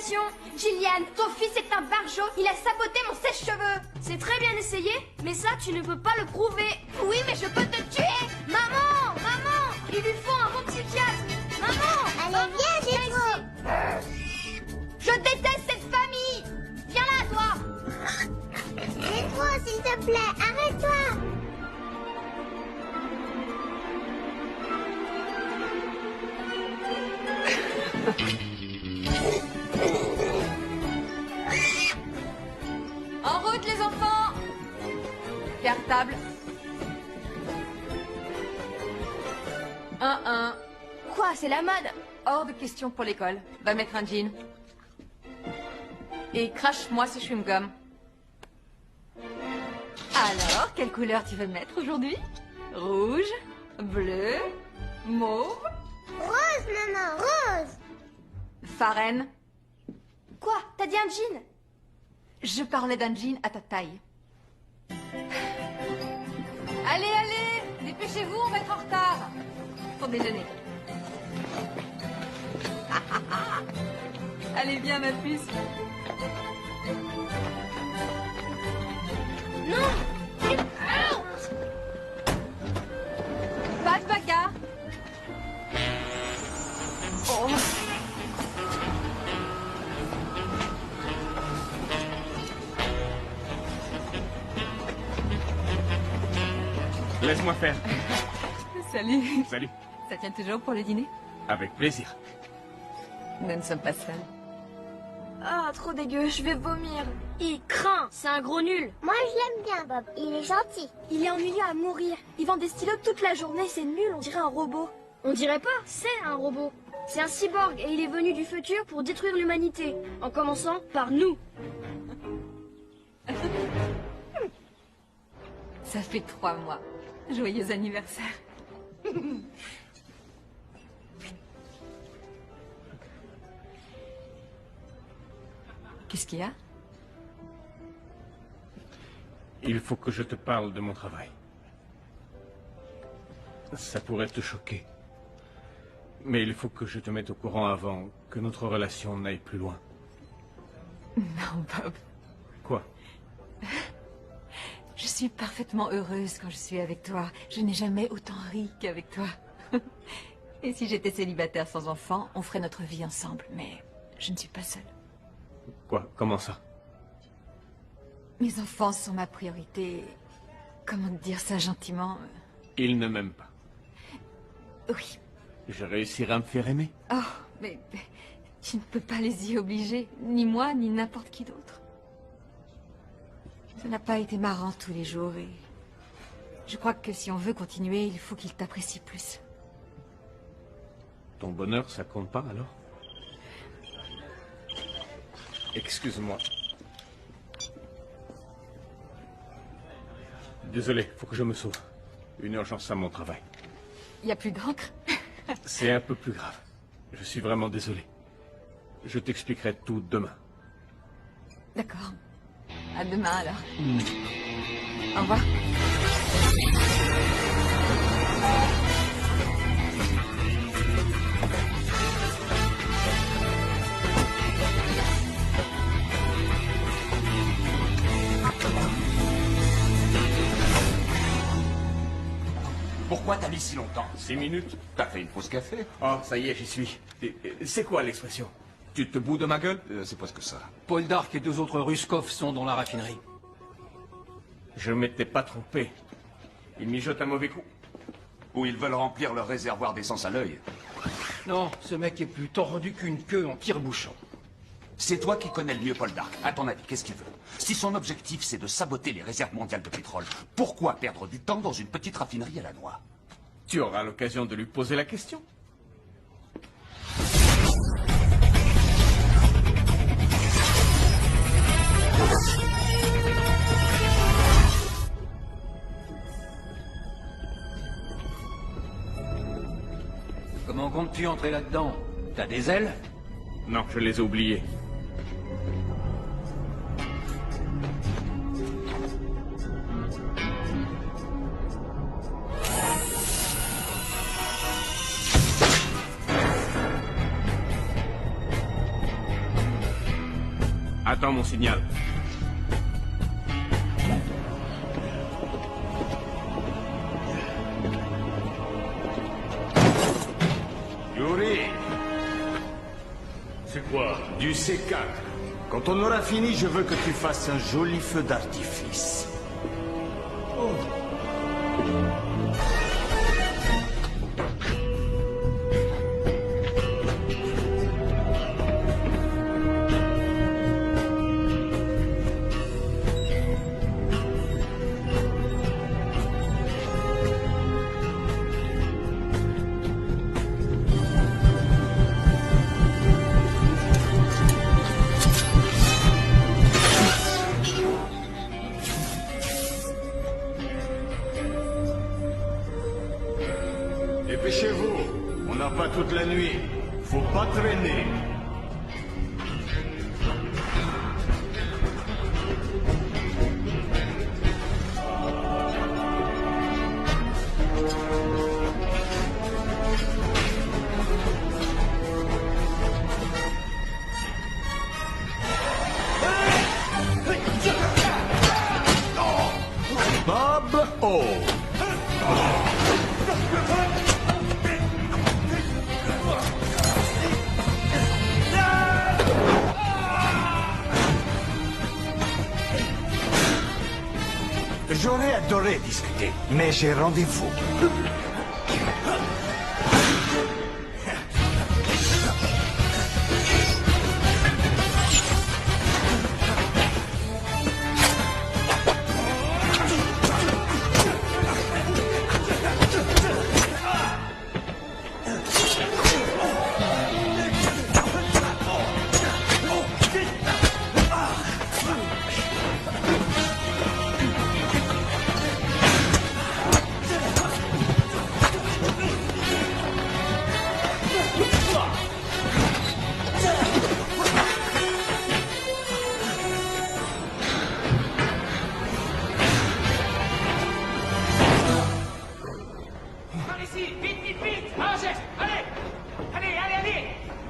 Félicitations, Gillian, ton fils est un barjot, il a saboté mon sèche-cheveux. C'est très bien essayé, mais ça, tu ne peux pas le prouver. Oui, mais je peux te tuer. Maman, maman, il lui faut un bon psychiatre. Maman, Allez, viens, Gétro. je déteste cette famille. Viens là, toi. Gétro, s'il te plaît, arrête-toi. En route, les enfants! Cartable. 1-1. Quoi, c'est la mode? Hors de question pour l'école. Va mettre un jean. Et crache-moi ce chewing-gum. Alors, quelle couleur tu veux mettre aujourd'hui? Rouge, bleu, mauve, Rose, maman, rose. farine. Quoi, t'as dit un jean? Je parlais d'un jean à ta taille. Allez, allez, dépêchez-vous, on va être en retard. Pour déjeuner. Allez, viens, ma puce. Non. Pas de bagarre. Oh. Laisse-moi faire. Salut. Salut. Ça tient toujours pour le dîner? Avec plaisir. Nous ne sommes pas seuls. Ah, trop dégueu, je vais vomir. Il craint, c'est un gros nul. Moi, je l'aime bien, Bob. Il est gentil. Il est ennuyeux à mourir. Il vend des stylos toute la journée, c'est nul, on dirait un robot. On dirait pas, c'est un robot. C'est un cyborg et il est venu du futur pour détruire l'humanité. En commençant par nous. Ça fait 3 mois. Joyeux anniversaire. Qu'est-ce qu'il y a? Il faut que je te parle de mon travail. Ça pourrait te choquer. Mais il faut que je te mette au courant avant que notre relation n'aille plus loin. Non, Bob. Quoi? Je suis parfaitement heureuse quand je suis avec toi. Je n'ai jamais autant ri qu'avec toi. Et si j'étais célibataire sans enfant, on ferait notre vie ensemble. Mais je ne suis pas seule. Quoi? Comment ça? Mes enfants sont ma priorité. Comment dire ça gentiment? Il ne m'aime pas. Oui. Je réussirai à me faire aimer. Oh, mais tu ne peux pas les y obliger. Ni moi, ni n'importe qui d'autre. Ça n'a pas été marrant tous les jours et... Je crois que si on veut continuer, il faut qu'ils t'apprécient plus. Ton bonheur, ça compte pas alors? Excuse-moi. Désolé, faut que je me sauve. Une urgence à mon travail. Il n'y a plus d'encre? C'est un peu plus grave. Je suis vraiment désolé. Je t'expliquerai tout demain. D'accord. À demain alors. Au revoir. Pourquoi t'as mis si longtemps? 6 minutes? T'as fait une pause café? Oh, ça y est, j'y suis. C'est quoi l'expression? Tu te boues de ma gueule? C'est presque ça. Paul Dark et 2 autres Ruskov sont dans la raffinerie. Je m'étais pas trompé. Ils mijotent un mauvais coup. Ou ils veulent remplir leur réservoir d'essence à l'œil. Non, ce mec est plus tordu qu'une queue en tire-bouchon. C'est toi qui connais le mieux Paul Dark. À ton avis, qu'est-ce qu'il veut? Si son objectif, c'est de saboter les réserves mondiales de pétrole, pourquoi perdre du temps dans une petite raffinerie à la noix? Tu auras l'occasion de lui poser la question. Comment comptes-tu entrer là-dedans? T'as des ailes? Non, je les ai oubliées. Attends mon signal. Yuri, C'est quoi? du C4. Quand on aura fini, je veux que tu fasses un joli feu d'artifice. Dépêchez-vous, on n'a pas toute la nuit. Faut pas traîner. Bob O. J'aurais adoré discuter, mais j'ai rendez-vous.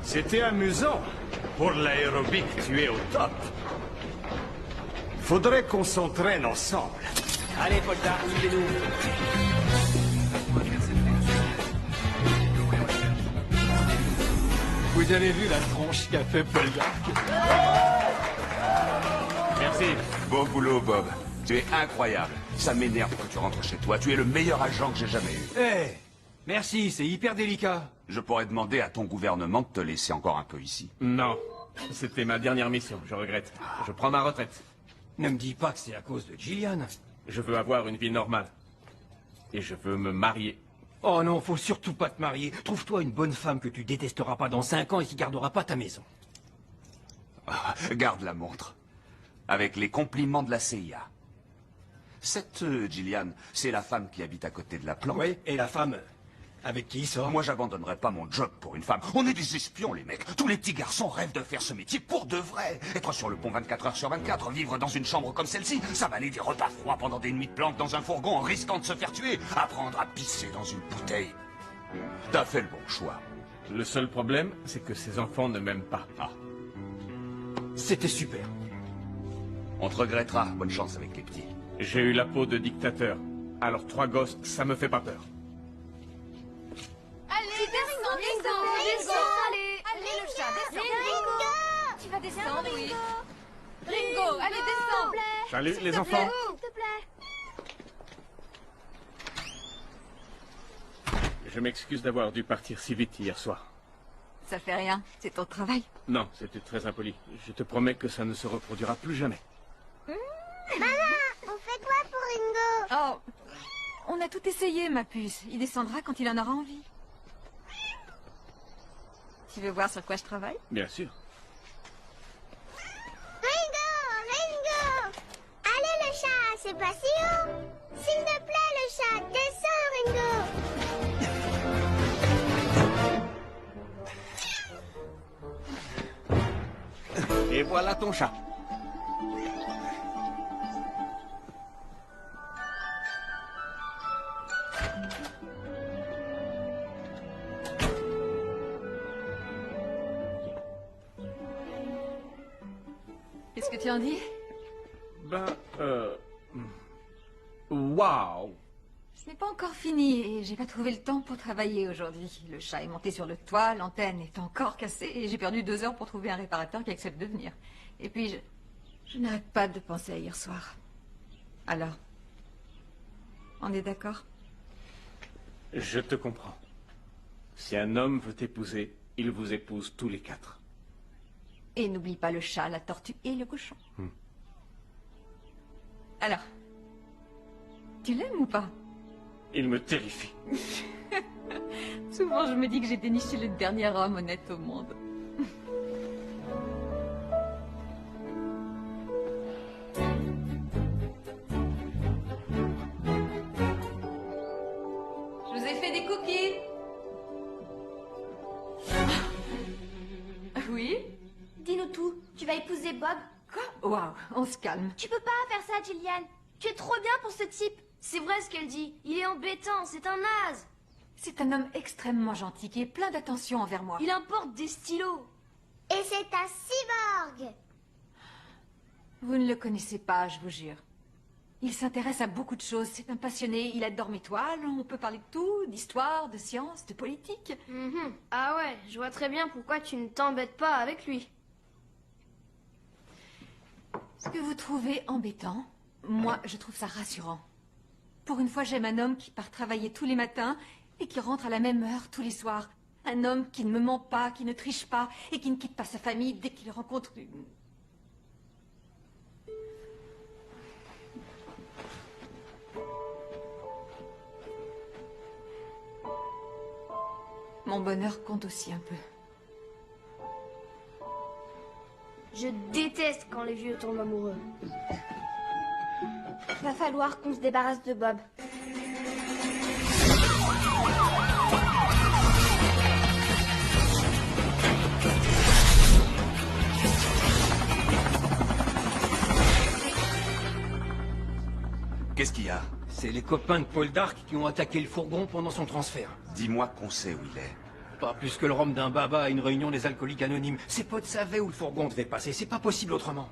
C'était amusant. Pour l'aérobic, tu es au top. Faudrait qu'on s'entraîne ensemble. Allez, Poldark, suivez-nous. Vous avez vu la tronche qu'a fait Poldark? Merci. Bon boulot, Bob. Tu es incroyable. Ça m'énerve que tu rentres chez toi. Tu es le meilleur agent que j'ai jamais eu. Eh, merci, c'est hyper délicat. Je pourrais demander à ton gouvernement de te laisser encore un peu ici. Non, c'était ma dernière mission, je regrette. Je prends ma retraite. Ne me dis pas que c'est à cause de Gillian. Je veux avoir une vie normale. Et je veux me marier. Oh non, faut surtout pas te marier. Trouve-toi une bonne femme que tu détesteras pas dans 5 ans et qui gardera pas ta maison. Garde la montre. Avec les compliments de la CIA. Cette Gillian, c'est la femme qui habite à côté de la planque. Oui, et la femme avec qui il sort? Moi, j'abandonnerai pas mon job pour une femme. On est des espions, les mecs. Tous les petits garçons rêvent de faire ce métier pour de vrai. Être sur le pont 24 heures sur 24, vivre dans une chambre comme celle-ci, s'avaler des repas froids pendant des nuits de planque dans un fourgon en risquant de se faire tuer, apprendre à pisser dans une bouteille. T'as fait le bon choix. Le seul problème, c'est que ces enfants ne m'aiment pas. Ah, C'était super. on te regrettera. Bonne chance avec les petits. J'ai eu la peau de dictateur. Alors 3 gosses, ça me fait pas peur. Allez, descends, descends, allez, allez, le chat, descends. Ringo! Tu vas descendre, oui. Ringo, allez, descends. Salut les enfants. S'il te plaît. Je m'excuse d'avoir dû partir si vite hier soir. Ça fait rien, c'est ton travail. Non, c'était très impoli. Je te promets que ça ne se reproduira plus jamais. On fait quoi pour Ringo? Oh, on a tout essayé, ma puce. Il descendra quand il en aura envie. Tu veux voir sur quoi je travaille? Bien sûr. Ringo! Allez le chat, c'est pas si haut. S'il te plaît le chat, descends Ringo. Et voilà ton chat. Qu'est-ce que tu en dis? Ben, waouh! Ce n'est pas encore fini et j'ai pas trouvé le temps pour travailler aujourd'hui. Le chat est monté sur le toit, l'antenne est encore cassée et j'ai perdu 2 heures pour trouver un réparateur qui accepte de venir. Et puis, je n'arrête pas de penser à hier soir. Alors, on est d'accord? Je te comprends. Si un homme veut t'épouser, il vous épouse tous les 4. Et n'oublie pas le chat, la tortue et le cochon. Alors, tu l'aimes ou pas? Il me terrifie. Souvent, je me dis que j'ai déniché le dernier homme honnête au monde. Je vous ai fait des cookies. Oui? Dis-nous tout, tu vas épouser Bob? Quoi? Waouh, on se calme. Tu peux pas faire ça, Gillian. Tu es trop bien pour ce type. C'est vrai ce qu'elle dit. Il est embêtant, c'est un naze. C'est un homme extrêmement gentil qui est plein d'attention envers moi. Il importe des stylos. Et c'est un cyborg. Vous ne le connaissez pas, je vous jure. Il s'intéresse à beaucoup de choses, c'est un passionné, il adore mes toiles, on peut parler de tout, d'histoire, de science, de politique. Ah ouais, je vois très bien pourquoi tu ne t'embêtes pas avec lui. Ce que vous trouvez embêtant, moi je trouve ça rassurant. Pour une fois, j'aime un homme qui part travailler tous les matins et qui rentre à la même heure tous les soirs. Un homme qui ne me ment pas, qui ne triche pas et qui ne quitte pas sa famille dès qu'il rencontre une... Mon bonheur compte aussi un peu. Je déteste quand les vieux tombent amoureux. Va falloir qu'on se débarrasse de Bob. Qu'est-ce qu'il y a? C'est les copains de Paul Dark qui ont attaqué le fourgon pendant son transfert. Dis-moi qu'on sait où il est. Pas plus que le rhum d'un baba à une réunion des alcooliques anonymes. Ses potes savaient où le fourgon devait passer, c'est pas possible autrement.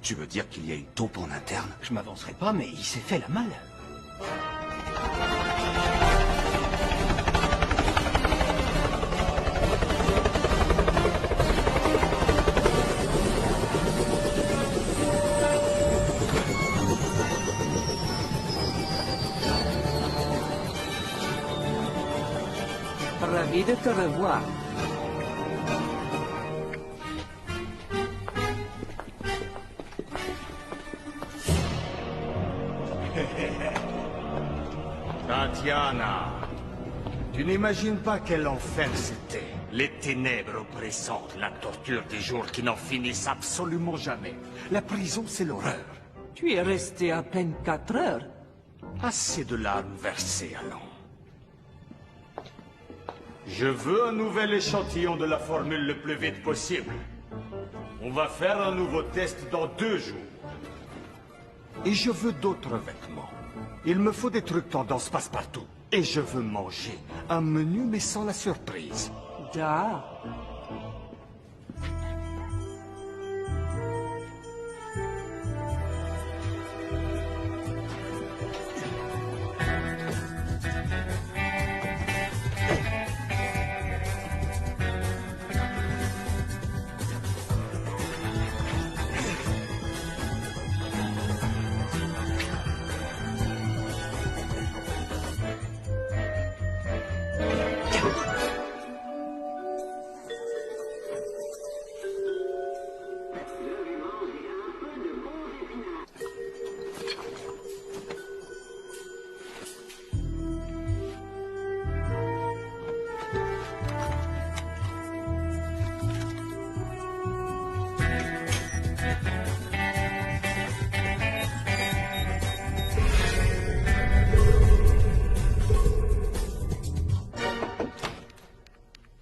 Tu veux dire qu'il y a une taupe en interne? Je m'avancerai pas, mais il s'est fait la malle. Ravi de te revoir. Tatiana, tu n'imagines pas quel enfer c'était. Les ténèbres oppressantes, la torture des jours qui n'en finissent absolument jamais. La prison, c'est l'horreur. Tu es resté à peine 4 heures. Assez de larmes versées, allons. Je veux un nouvel échantillon de la formule le plus vite possible. On va faire un nouveau test dans 2 jours. Et je veux d'autres vêtements. Il me faut des trucs tendance passe-partout. Et je veux manger un menu mais sans la surprise. Da.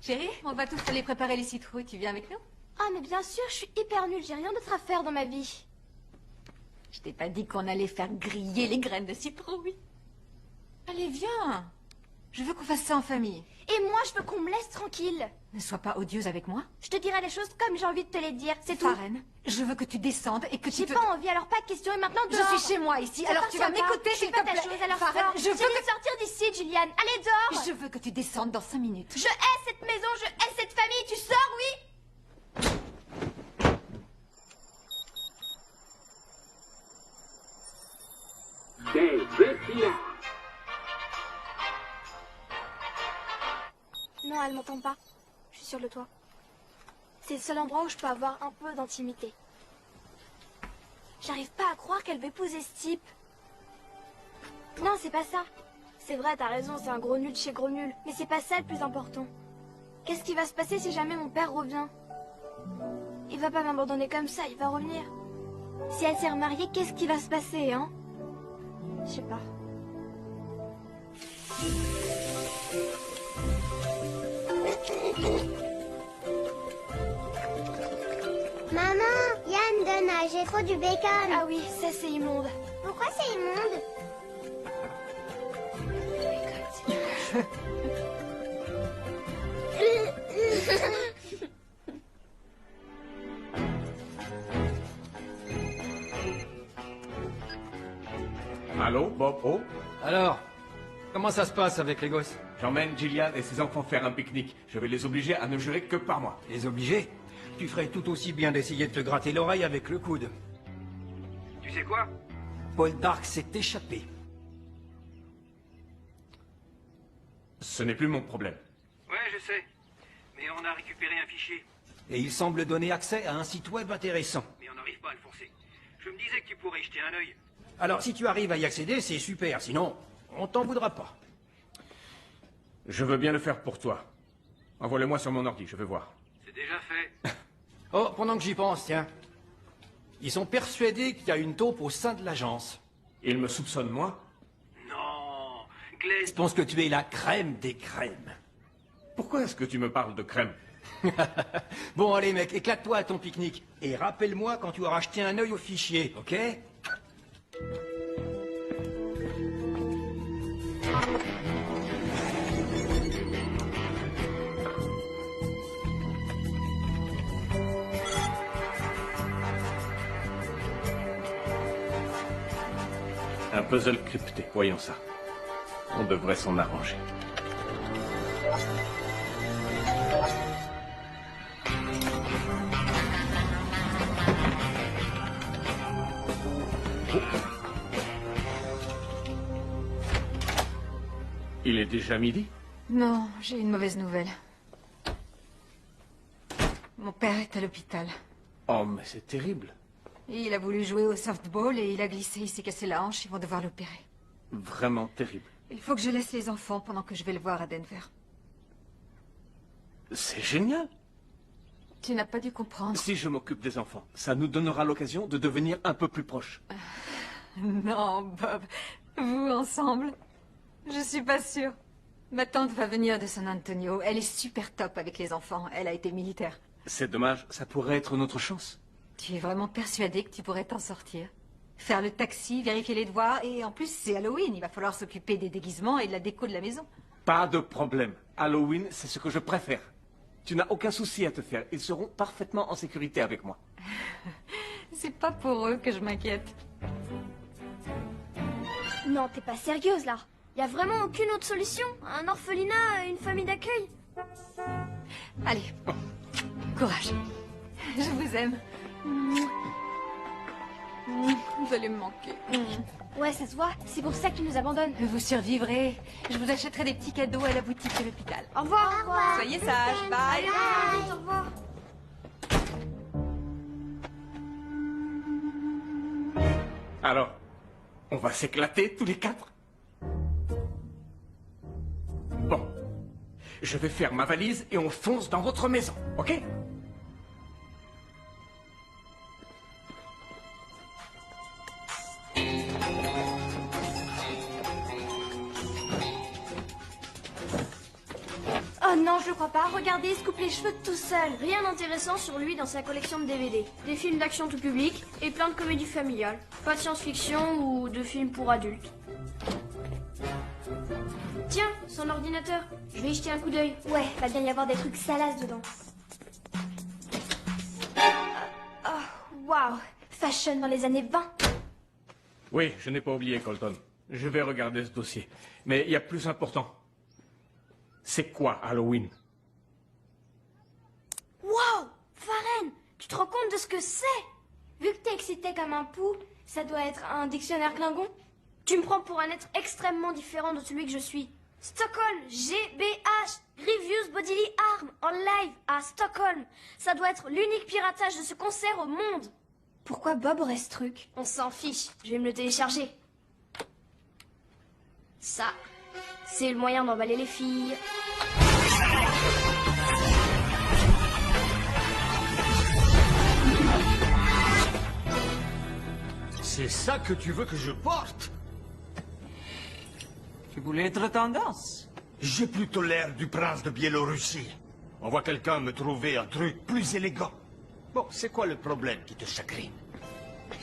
Chérie, on va tous aller préparer les citrouilles, tu viens avec nous? Ah mais bien sûr, je suis hyper nulle, j'ai rien d'autre à faire dans ma vie. Je t'ai pas dit qu'on allait faire griller les graines de citrouille. Allez, viens. Je veux qu'on fasse ça en famille. Et moi, je veux qu'on me laisse tranquille. Ne sois pas odieuse avec moi. Je te dirai les choses comme j'ai envie de te les dire, c'est tout. Farren, je veux que tu descendes et que tu J'ai te... pas envie, alors pas de questions, et maintenant dehors. Je suis chez moi ici, alors tu vas m'écouter, s'il s'il te ta plaît. chose, alors Farren, sors. je veux J'ai dit de sortir d'ici, Julian. Allez, dehors. Je veux que tu descendes dans 5 minutes. Je hais cette maison, je hais cette famille. Tu sors, oui? Non, elle m'entend pas. Je suis sur le toit. C'est le seul endroit où je peux avoir un peu d'intimité. J'arrive pas à croire qu'elle veut épouser ce type. Non, c'est pas ça. C'est vrai, t'as raison, c'est un gros nul de chez gros nul. Mais c'est pas ça le plus important. Qu'est-ce qui va se passer si jamais mon père revient? Il va pas m'abandonner comme ça, il va revenir. Si elle s'est remariée, qu'est-ce qui va se passer, hein? Je sais pas. Maman, Yann de nage, j'ai trop du bacon. Ah oui, ça c'est immonde. Pourquoi c'est immonde? Allô, Bob? Oh, Alors, comment ça se passe avec les gosses? j'emmène Gillian et ses enfants faire un pique-nique. Je vais les obliger à ne jurer que par moi. Les obliger? Tu ferais tout aussi bien d'essayer de te gratter l'oreille avec le coude. Tu sais quoi? Paul Dark s'est échappé. Ce n'est plus mon problème. Ouais, je sais. Mais on a récupéré un fichier. Et il semble donner accès à un site web intéressant. Mais on n'arrive pas à le forcer. Je me disais que tu pourrais y jeter un œil. Alors, si tu arrives à y accéder, c'est super. Sinon, on t'en voudra pas. Je veux bien le faire pour toi. Envoie-le-moi sur mon ordi, je veux voir. C'est déjà fait. Oh, pendant que j'y pense, tiens. Ils sont persuadés qu'il y a une taupe au sein de l'agence. Il me soupçonne, moi? Non, Glaise pense que tu es la crème des crèmes. Pourquoi est-ce que tu me parles de crème? Bon, allez, mec, éclate-toi à ton pique-nique. Et rappelle-moi quand tu auras jeté un œil au fichier, ok? Un puzzle crypté, voyons ça. On devrait s'en arranger. Oh. Il est déjà midi? Non, j'ai une mauvaise nouvelle. Mon père est à l'hôpital. Oh, mais c'est terrible. Il a voulu jouer au softball et il a glissé, il s'est cassé la hanche, ils vont devoir l'opérer. Vraiment terrible. Il faut que je laisse les enfants pendant que je vais le voir à Denver. C'est génial. Tu n'as pas dû comprendre. Si je m'occupe des enfants, ça nous donnera l'occasion de devenir un peu plus proches. Non, Bob. Vous ensemble? Je suis pas sûre. Ma tante va venir de San Antonio. Elle est super top avec les enfants. Elle a été militaire. C'est dommage, ça pourrait être notre chance. Tu es vraiment persuadé que tu pourrais t'en sortir? Faire le taxi, vérifier les devoirs, et en plus c'est Halloween. Il va falloir s'occuper des déguisements et de la déco de la maison. Pas de problème. Halloween, c'est ce que je préfère. Tu n'as aucun souci à te faire. Ils seront parfaitement en sécurité avec moi. C'est pas pour eux que je m'inquiète. Non, t'es pas sérieuse là. Y a vraiment aucune autre solution? Un orphelinat, une famille d'accueil? Allez, courage. Je vous aime. Vous allez me manquer. Ouais, ça se voit. C'est pour ça qu'ils nous abandonnent. Vous survivrez. Je vous achèterai des petits cadeaux à la boutique de l'hôpital. Au revoir. Au revoir. Soyez sages. Bye. Bye. Au revoir. Alors, on va s'éclater tous les quatre? Bon. Je vais faire ma valise et on fonce dans votre maison, ok? Oh non, je le crois pas. Regardez, il se coupe les cheveux tout seul. Rien d'intéressant sur lui dans sa collection de DVD. Des films d'action tout public et plein de comédies familiales. Pas de science-fiction ou de films pour adultes. Tiens, son ordinateur. Je vais y jeter un coup d'œil. Ouais, va bien y avoir des trucs salaces dedans. Oh, waouh. Fashion dans les années 20. Oui, je n'ai pas oublié, Colton. Je vais regarder ce dossier. Mais il y a plus important. C'est quoi Halloween? Waouh, Farren, tu te rends compte de ce que c'est? Vu que t'es excité comme un pou, ça doit être un dictionnaire Klingon. Tu me prends pour un être extrêmement différent de celui que je suis. Stockholm, GBH, Grievous Bodily Arm, en live à Stockholm. Ça doit être l'unique piratage de ce concert au monde. Pourquoi Bob aurait ce truc? On s'en fiche, je vais me le télécharger. Ça, c'est le moyen d'emballer les filles. C'est ça que tu veux que je porte? Tu voulais être tendance? J'ai plutôt l'air du prince de Biélorussie. On voit quelqu'un me trouver un truc plus élégant. Bon, c'est quoi le problème qui te chagrine?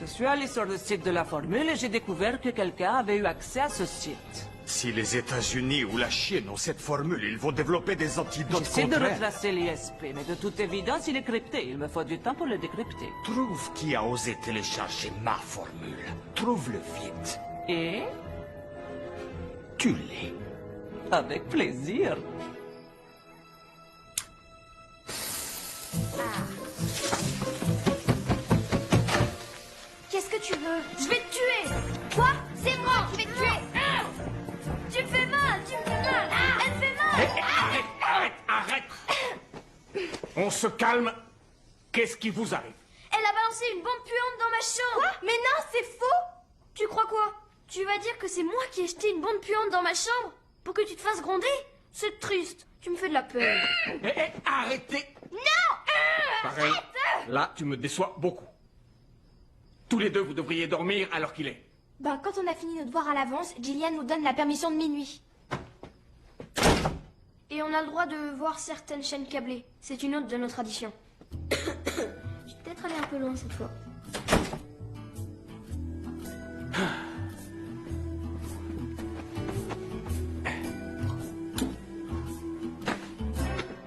Je suis allé sur le site de la formule et j'ai découvert que quelqu'un avait eu accès à ce site. Si les États-Unis ou la Chine ont cette formule, ils vont développer des antidotes J'essaie de contre elle. retracer l'ISP, mais de toute évidence, il est crypté. Il me faut du temps pour le décrypter. Trouve qui a osé télécharger ma formule. Trouve-le vite. Et Tu l'es. avec plaisir. Qu'est-ce que tu veux? Je vais te tuer. Quoi? C'est moi qui vais te tuer. Tu me fais mal, tu me fais mal. Elle me fait mal. Arrête! On se calme. Qu'est-ce qui vous arrive? Elle a balancé une bombe puante dans ma chambre. Quoi? Mais non, c'est faux. Tu crois quoi? Tu vas dire que c'est moi qui ai jeté une bombe puante dans ma chambre pour que tu te fasses gronder? C'est triste. Tu me fais de la peine. Arrêtez! Non! Pareil. Là, tu me déçois beaucoup. Tous les deux, vous devriez dormir alors qu'il est. Ben, quand on a fini notre devoir à l'avance, Gillian nous donne la permission de minuit. Et on a le droit de voir certaines chaînes câblées. C'est une autre de nos traditions. Je vais peut-être aller un peu loin cette fois.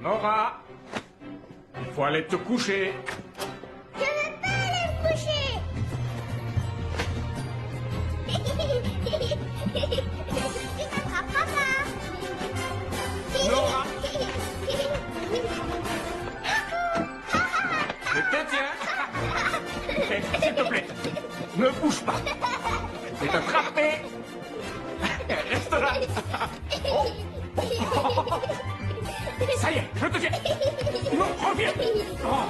Nora! Il faut aller te coucher. Je veux pas aller me coucher. Tu t'attraperas pas. Nora! Je te tiens. S'il te plaît, ne bouge pas. Je vais t'attraper. Reste là. Ça y est, je te tiens. Non, reviens. Oh.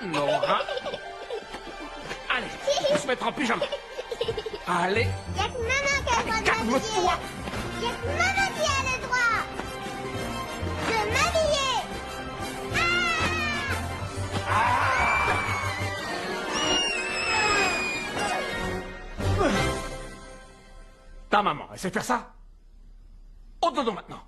Nora. Allez, on va se mettre en pyjama. Allez. Y'a que maman qui a le droit de Calme-toi. m'habiller. Y'a que maman qui a le droit de m'habiller. Ta maman, elle sait faire ça? Au dodo maintenant.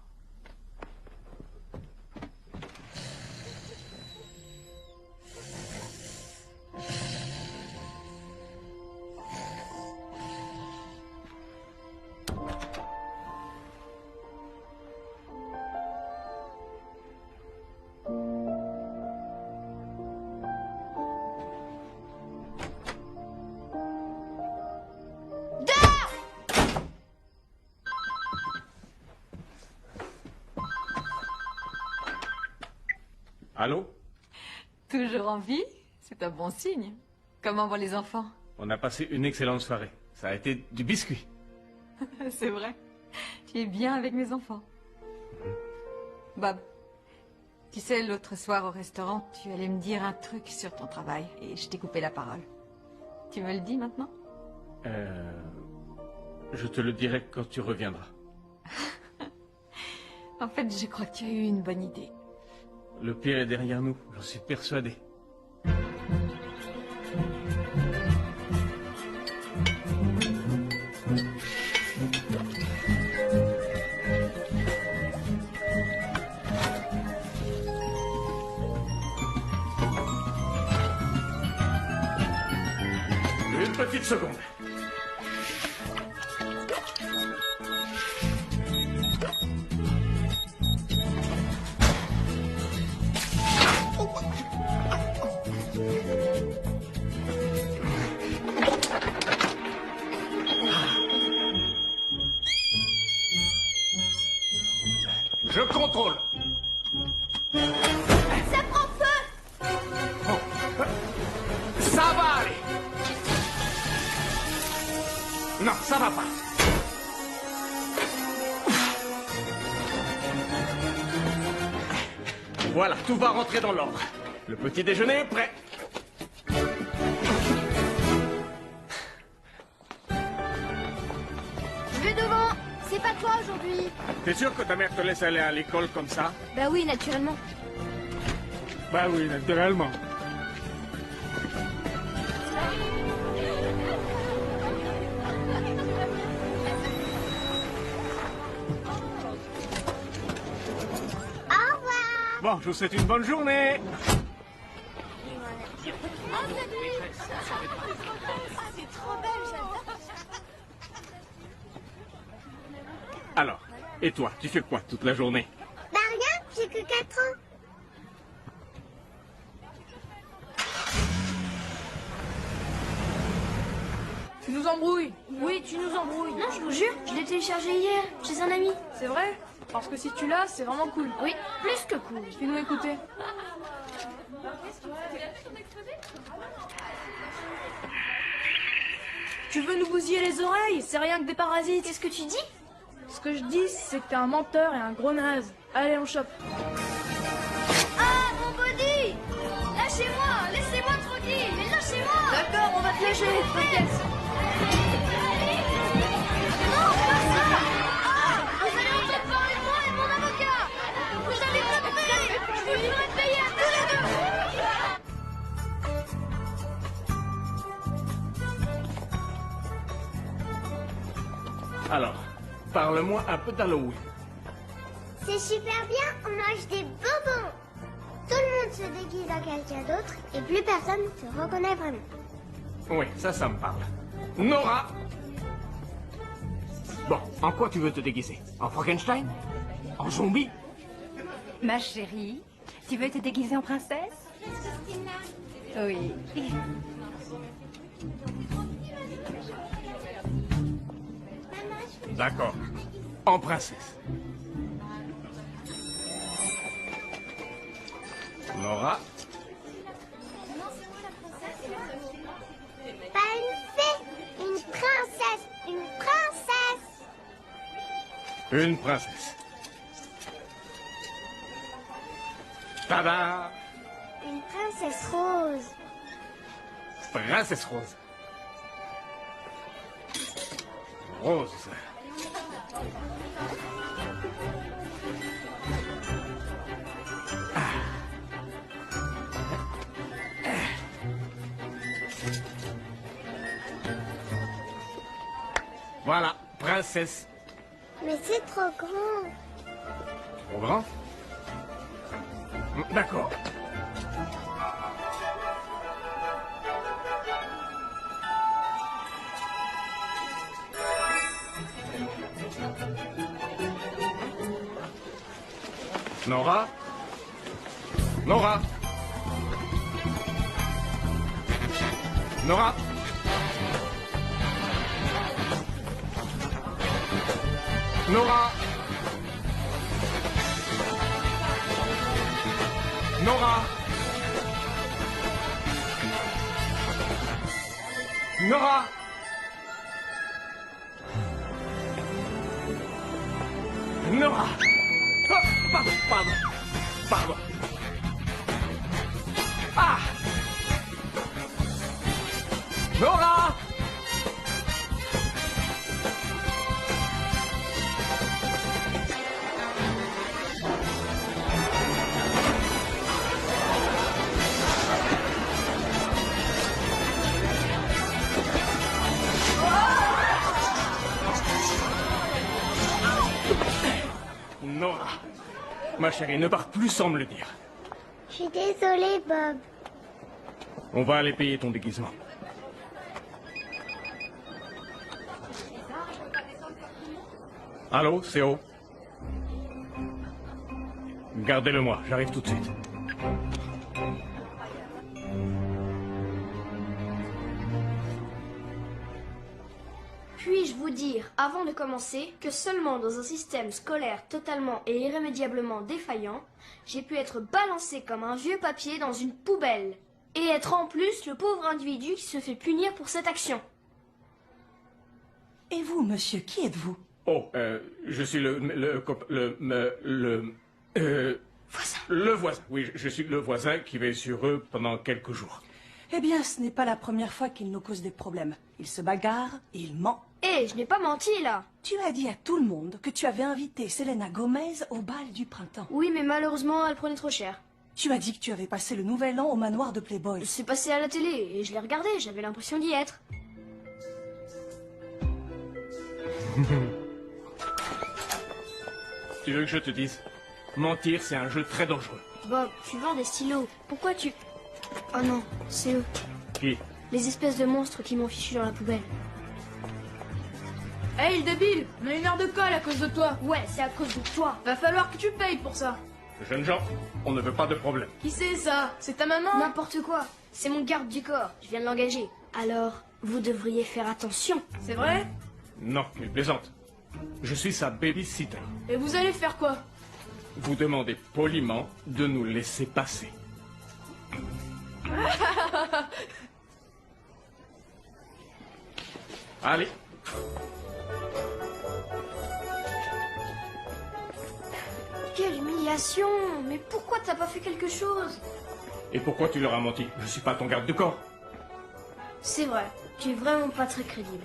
Allô? Toujours en vie? C'est un bon signe. Comment vont les enfants? On a passé une excellente soirée. Ça a été du biscuit. C'est vrai. Tu es bien avec mes enfants. Bob, tu sais, l'autre soir au restaurant, tu allais me dire un truc sur ton travail et je t'ai coupé la parole. Tu me le dis maintenant? Je te le dirai quand tu reviendras. En fait, je crois que tu as eu une bonne idée. Le pire est derrière nous, j'en suis persuadé. Une petite seconde. contrôle. Ça prend feu! Ça va aller. Non, ça va pas. Voilà, tout va rentrer dans l'ordre. Le petit déjeuner est prêt. Je vais devant. C'est pas toi aujourd'hui. T'es sûr que ta mère te laisse aller à l'école comme ça? Bah oui, naturellement. Bah oui, naturellement. Au revoir. Bon, je vous souhaite une bonne journée. Alors, et toi, tu fais quoi toute la journée? Bah rien, j'ai que 4 ans. Tu nous embrouilles. Oui, tu nous embrouilles. Non, je vous jure, je l'ai téléchargé hier, chez un ami. C'est vrai? Parce que si tu l'as, c'est vraiment cool. Oui, plus que cool. Fais-nous écouter. Tu veux nous bousiller les oreilles? C'est rien que des parasites. Qu'est-ce que tu dis? Ce que je dis, c'est que t'es un menteur et un gros naze. Allez, on chope. Ah, mon body! Lâchez-moi! Laissez-moi tranquille! Mais lâchez-moi! D'accord, on va te lâcher, t'inquiète. Non, pas ça! Ah! Vous allez entendre parler de moi et de mon avocat! Vous allez compris! Je vous ferai payer à tous les deux! Alors, parle-moi un peu d'Halloween. C'est super bien, on mange des bonbons. Tout le monde se déguise en quelqu'un d'autre et plus personne ne se reconnaît vraiment. Oui, ça me parle. Nora! Bon, en quoi tu veux te déguiser? En Frankenstein? En zombie? Ma chérie, tu veux te déguiser en princesse? Oui. D'accord. En princesse. Nora? Pas une fée, une princesse, une princesse. Une princesse. Tada! Une princesse rose. Princesse Rose. Rose. Voilà, princesse. Mais c'est trop grand. Trop grand? D'accord. Nora? Nora? Nora? Nora? Nora? Nora? Nora? Oh, pardon. Ah! Nora! Nora, ma chérie, ne pars plus sans me le dire. Je suis désolée, Bob. On va aller payer ton déguisement. Allô, c'est O. Gardez-le-moi, j'arrive tout de suite. Puis-je vous dire, avant de commencer, que seulement dans un système scolaire totalement et irrémédiablement défaillant, j'ai pu être balancé comme un vieux papier dans une poubelle. Et être en plus le pauvre individu qui se fait punir pour cette action. Et vous, monsieur, qui êtes-vous? Oh, je suis Voisin. le voisin. Oui, je suis le voisin qui veille sur eux pendant quelques jours. Eh bien, ce n'est pas la première fois qu'il nous cause des problèmes. Il se bagarre, il ment. Hé, je n'ai pas menti là. Tu as dit à tout le monde que tu avais invité Selena Gomez au bal du printemps. Oui, mais malheureusement, elle prenait trop cher. Tu as dit que tu avais passé le nouvel an au manoir de Playboy. C'est passé à la télé et je l'ai regardé, j'avais l'impression d'y être. Tu veux que je te dise? Mentir, c'est un jeu très dangereux. Bob, tu vends des stylos. Pourquoi tu... Oh non, c'est eux. Qui? Les espèces de monstres qui m'ont fichu dans la poubelle. Hey, le débile, on a une heure de colle à cause de toi. Ouais, c'est à cause de toi. Va falloir que tu payes pour ça. Jeunes gens, on ne veut pas de problème. Qui c'est ça? C'est ta maman? N'importe quoi. C'est mon garde du corps. Je viens de l'engager. Alors, vous devriez faire attention. C'est vrai? Non, il plaisante. Je suis sa babysitter. Et vous allez faire quoi? Vous demandez poliment de nous laisser passer. Allez. Quelle humiliation! Mais pourquoi t'as pas fait quelque chose? Et pourquoi tu leur as menti? Je suis pas ton garde du corps. C'est vrai, tu es vraiment pas très crédible.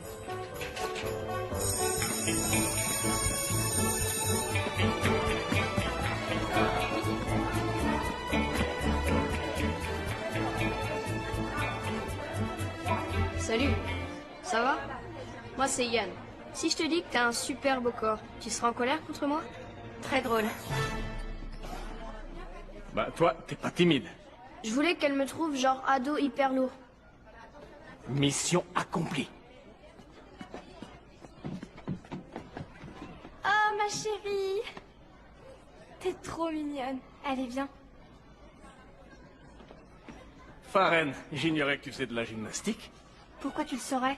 Salut, ça va? Moi c'est Yann. Si je te dis que t'as un super beau corps, tu seras en colère contre moi? Très drôle. Bah toi, t'es pas timide. Je voulais qu'elle me trouve genre ado hyper lourd. Mission accomplie. Oh ma chérie! T'es trop mignonne. Allez, viens. Farren, j'ignorais que tu faisais de la gymnastique. Pourquoi tu le saurais?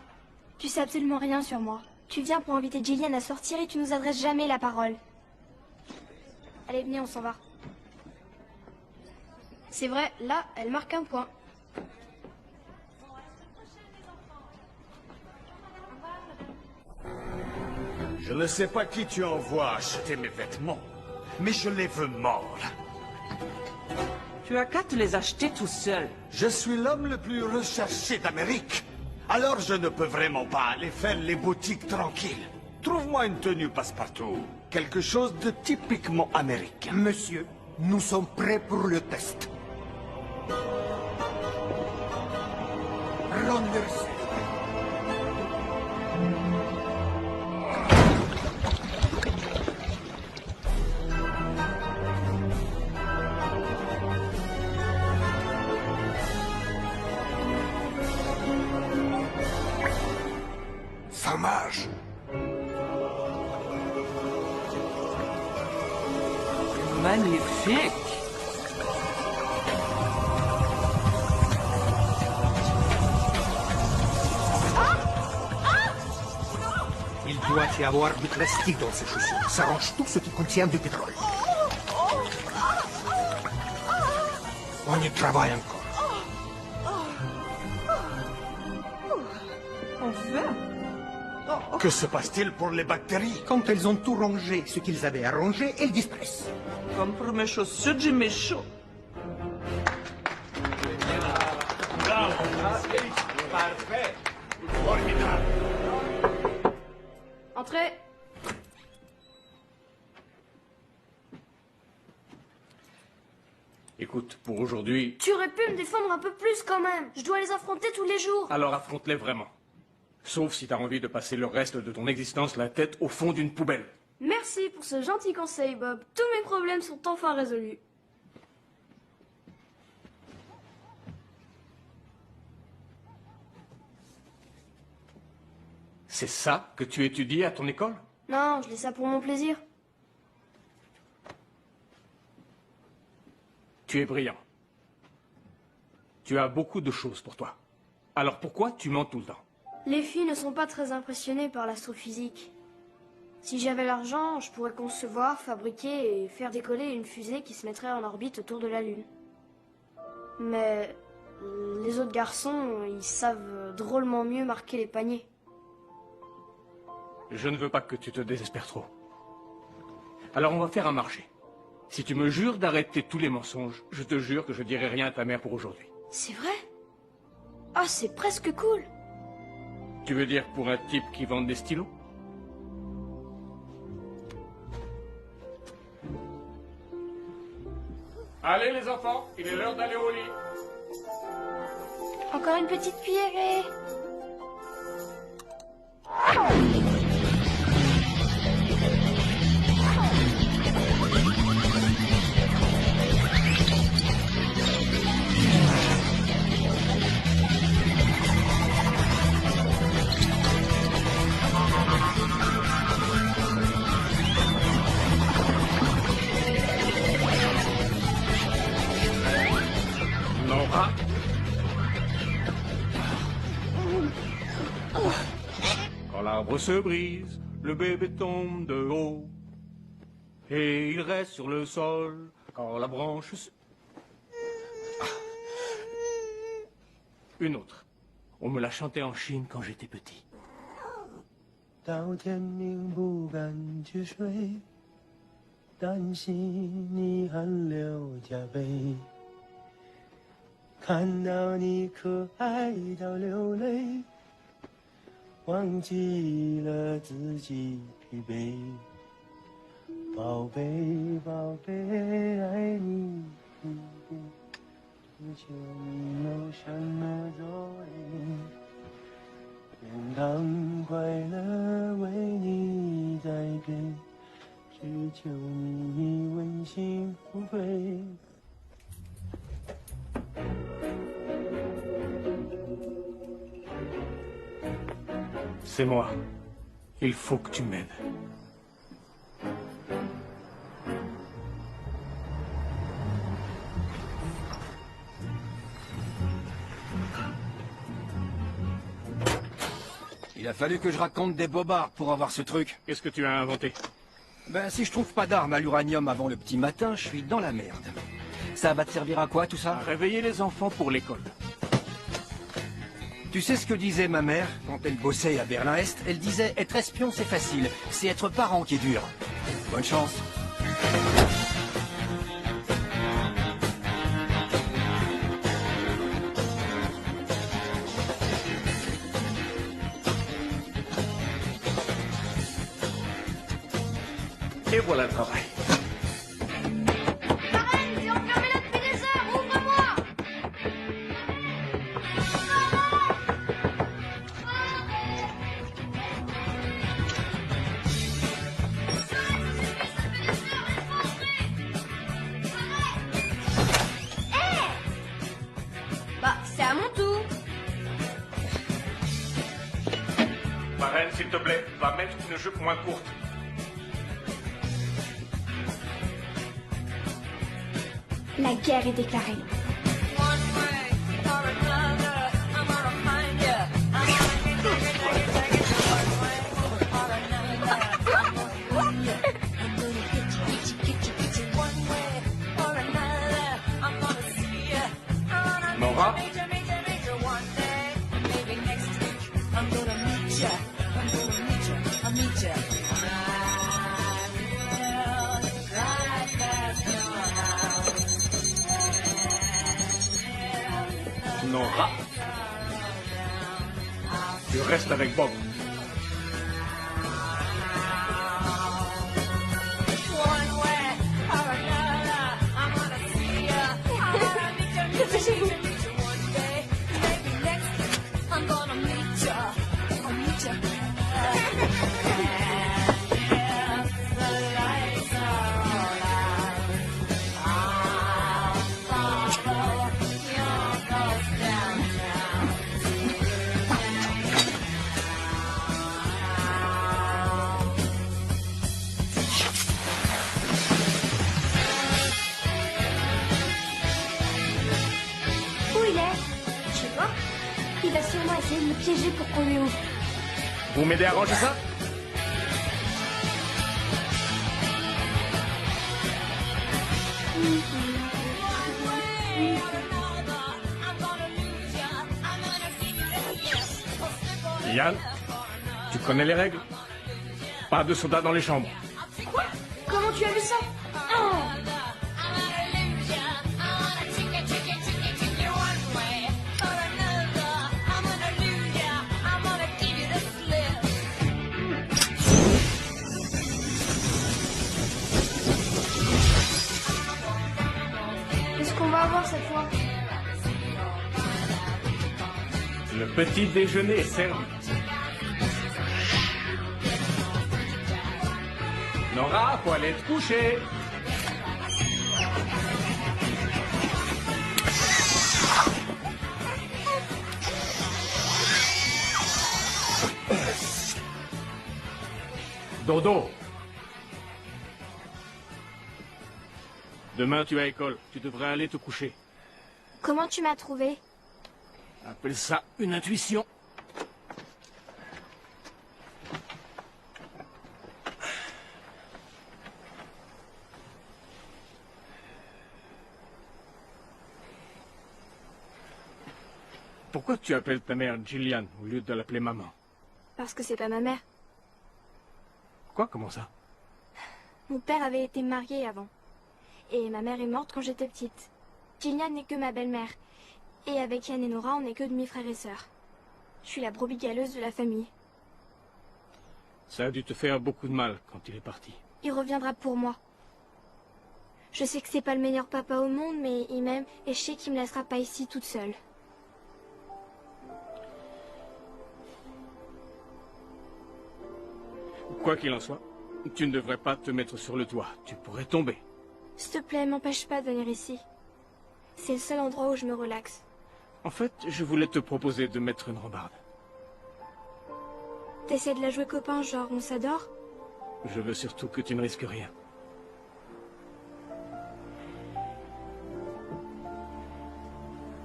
Tu sais absolument rien sur moi. Tu viens pour inviter Jillian à sortir et tu nous adresses jamais la parole. Allez, venez, on s'en va. C'est vrai, là, elle marque un point. Je ne sais pas qui tu envoies acheter mes vêtements, mais je les veux morts. Tu as qu'à te les acheter tout seul. Je suis l'homme le plus recherché d'Amérique. Alors je ne peux vraiment pas aller faire les boutiques tranquilles. Trouve-moi une tenue passe-partout. Quelque chose de typiquement américain. Monsieur, nous sommes prêts pour le test. Rondersen. Ça marche. Magnifique. Il doit y avoir du plastique dans ces chaussures. Ça range tout ce qui contient du pétrole. On y travaille encore. Enfin. Que se passe-t-il pour les bactéries? Quand elles ont tout rangé, ce qu'ils avaient à ranger, elles disparaissent. Comme pour mes chaussures, j'ai mes chaud. Parfait. Formidable. Entrez. Écoute, pour aujourd'hui, Tu aurais pu me défendre un peu plus quand même. Je dois les affronter tous les jours. alors affronte-les vraiment. Sauf si t'as envie de passer le reste de ton existence la tête au fond d'une poubelle. Merci pour ce gentil conseil, Bob. Tous mes problèmes sont enfin résolus. C'est ça que tu étudies à ton école? Non, je lis ça pour mon plaisir. Tu es brillant. Tu as beaucoup de choses pour toi. Alors pourquoi tu mens tout le temps? Les filles ne sont pas très impressionnées par l'astrophysique. Si j'avais l'argent, je pourrais concevoir, fabriquer et faire décoller une fusée qui se mettrait en orbite autour de la Lune. Mais les autres garçons, ils savent drôlement mieux marquer les paniers. Je ne veux pas que tu te désespères trop. Alors on va faire un marché. Si tu me jures d'arrêter tous les mensonges, je te jure que je dirai rien à ta mère pour aujourd'hui. C'est vrai? Ah, c'est presque cool. Tu veux dire pour un type qui vend des stylos? Allez les enfants, il est l'heure d'aller au lit. Encore une petite cuillerée. Nora. Quand l'arbre se brise, le bébé tombe de haut. Et il reste sur le sol quand la branche se... Une autre. On me l'a chantée en Chine quand j'étais petit. 到天明不敢去睡，担心你汗流浃背，看到你可爱到流泪，忘记了自己疲惫。宝贝，宝贝，爱你一遍，只求你有什么作为。 天堂快乐为你在变，只求你问心无愧。C'est moi. Il faut que tu m'aides. Il a fallu que je raconte des bobards pour avoir ce truc. Qu'est-ce que tu as inventé? Ben, si je trouve pas d'armes à l'uranium avant le petit matin, je suis dans la merde. Ça va te servir à quoi, tout ça? À réveiller les enfants pour l'école. Tu sais ce que disait ma mère quand elle bossait à Berlin-Est? Elle disait, être espion, c'est facile. C'est être parent qui est dur. Bonne chance. Et voilà le travail. Marraine, t'es enfermée là depuis des heures, ouvre-moi! Bah, c'est à mon tour. Marraine, s'il te plaît, va mettre une jupe moins courte. La guerre est déclarée. Nora? Nora? Tu restes avec Bob. Il va sûrement essayer de me piéger pour qu'on lui ouvre. Vous m'aidez à ranger ça? Yann, tu connais les règles? Pas de soda dans les chambres. Quoi? Comment tu as vu ça? Oh. Qu'est-ce qu'on va avoir cette fois? Le petit déjeuner est servi. Nora, faut aller te coucher. Dodo. Demain, tu as école. Tu devrais aller te coucher. Comment tu m'as trouvé? Appelle ça une intuition. Pourquoi tu appelles ta mère Gillian au lieu de l'appeler maman? Parce que c'est pas ma mère. Quoi? Comment ça? Mon père avait été marié avant. Et ma mère est morte quand j'étais petite. Gillian n'est que ma belle-mère. Et avec Yann et Nora, on n'est que demi-frères et sœurs. Je suis la brebis galeuse de la famille. Ça a dû te faire beaucoup de mal quand il est parti. Il reviendra pour moi. Je sais que c'est pas le meilleur papa au monde, mais il m'aime et je sais qu'il me laissera pas ici toute seule. Quoi qu'il en soit, tu ne devrais pas te mettre sur le toit. Tu pourrais tomber. S'il te plaît, m'empêche pas de venir ici. C'est le seul endroit où je me relaxe. En fait, je voulais te proposer de mettre une rambarde. T'essaies de la jouer copain, genre on s'adore? Je veux surtout que tu ne risques rien.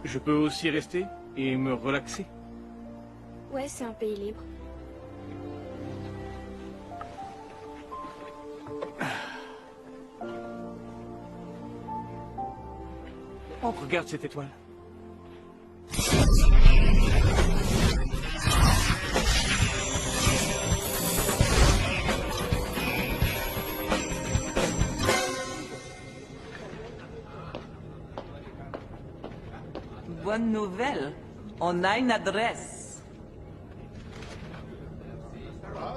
Je peux aussi rester et me relaxer. Ouais, c'est un pays libre. Oh, regarde cette étoile. Bonne nouvelle. On a une adresse.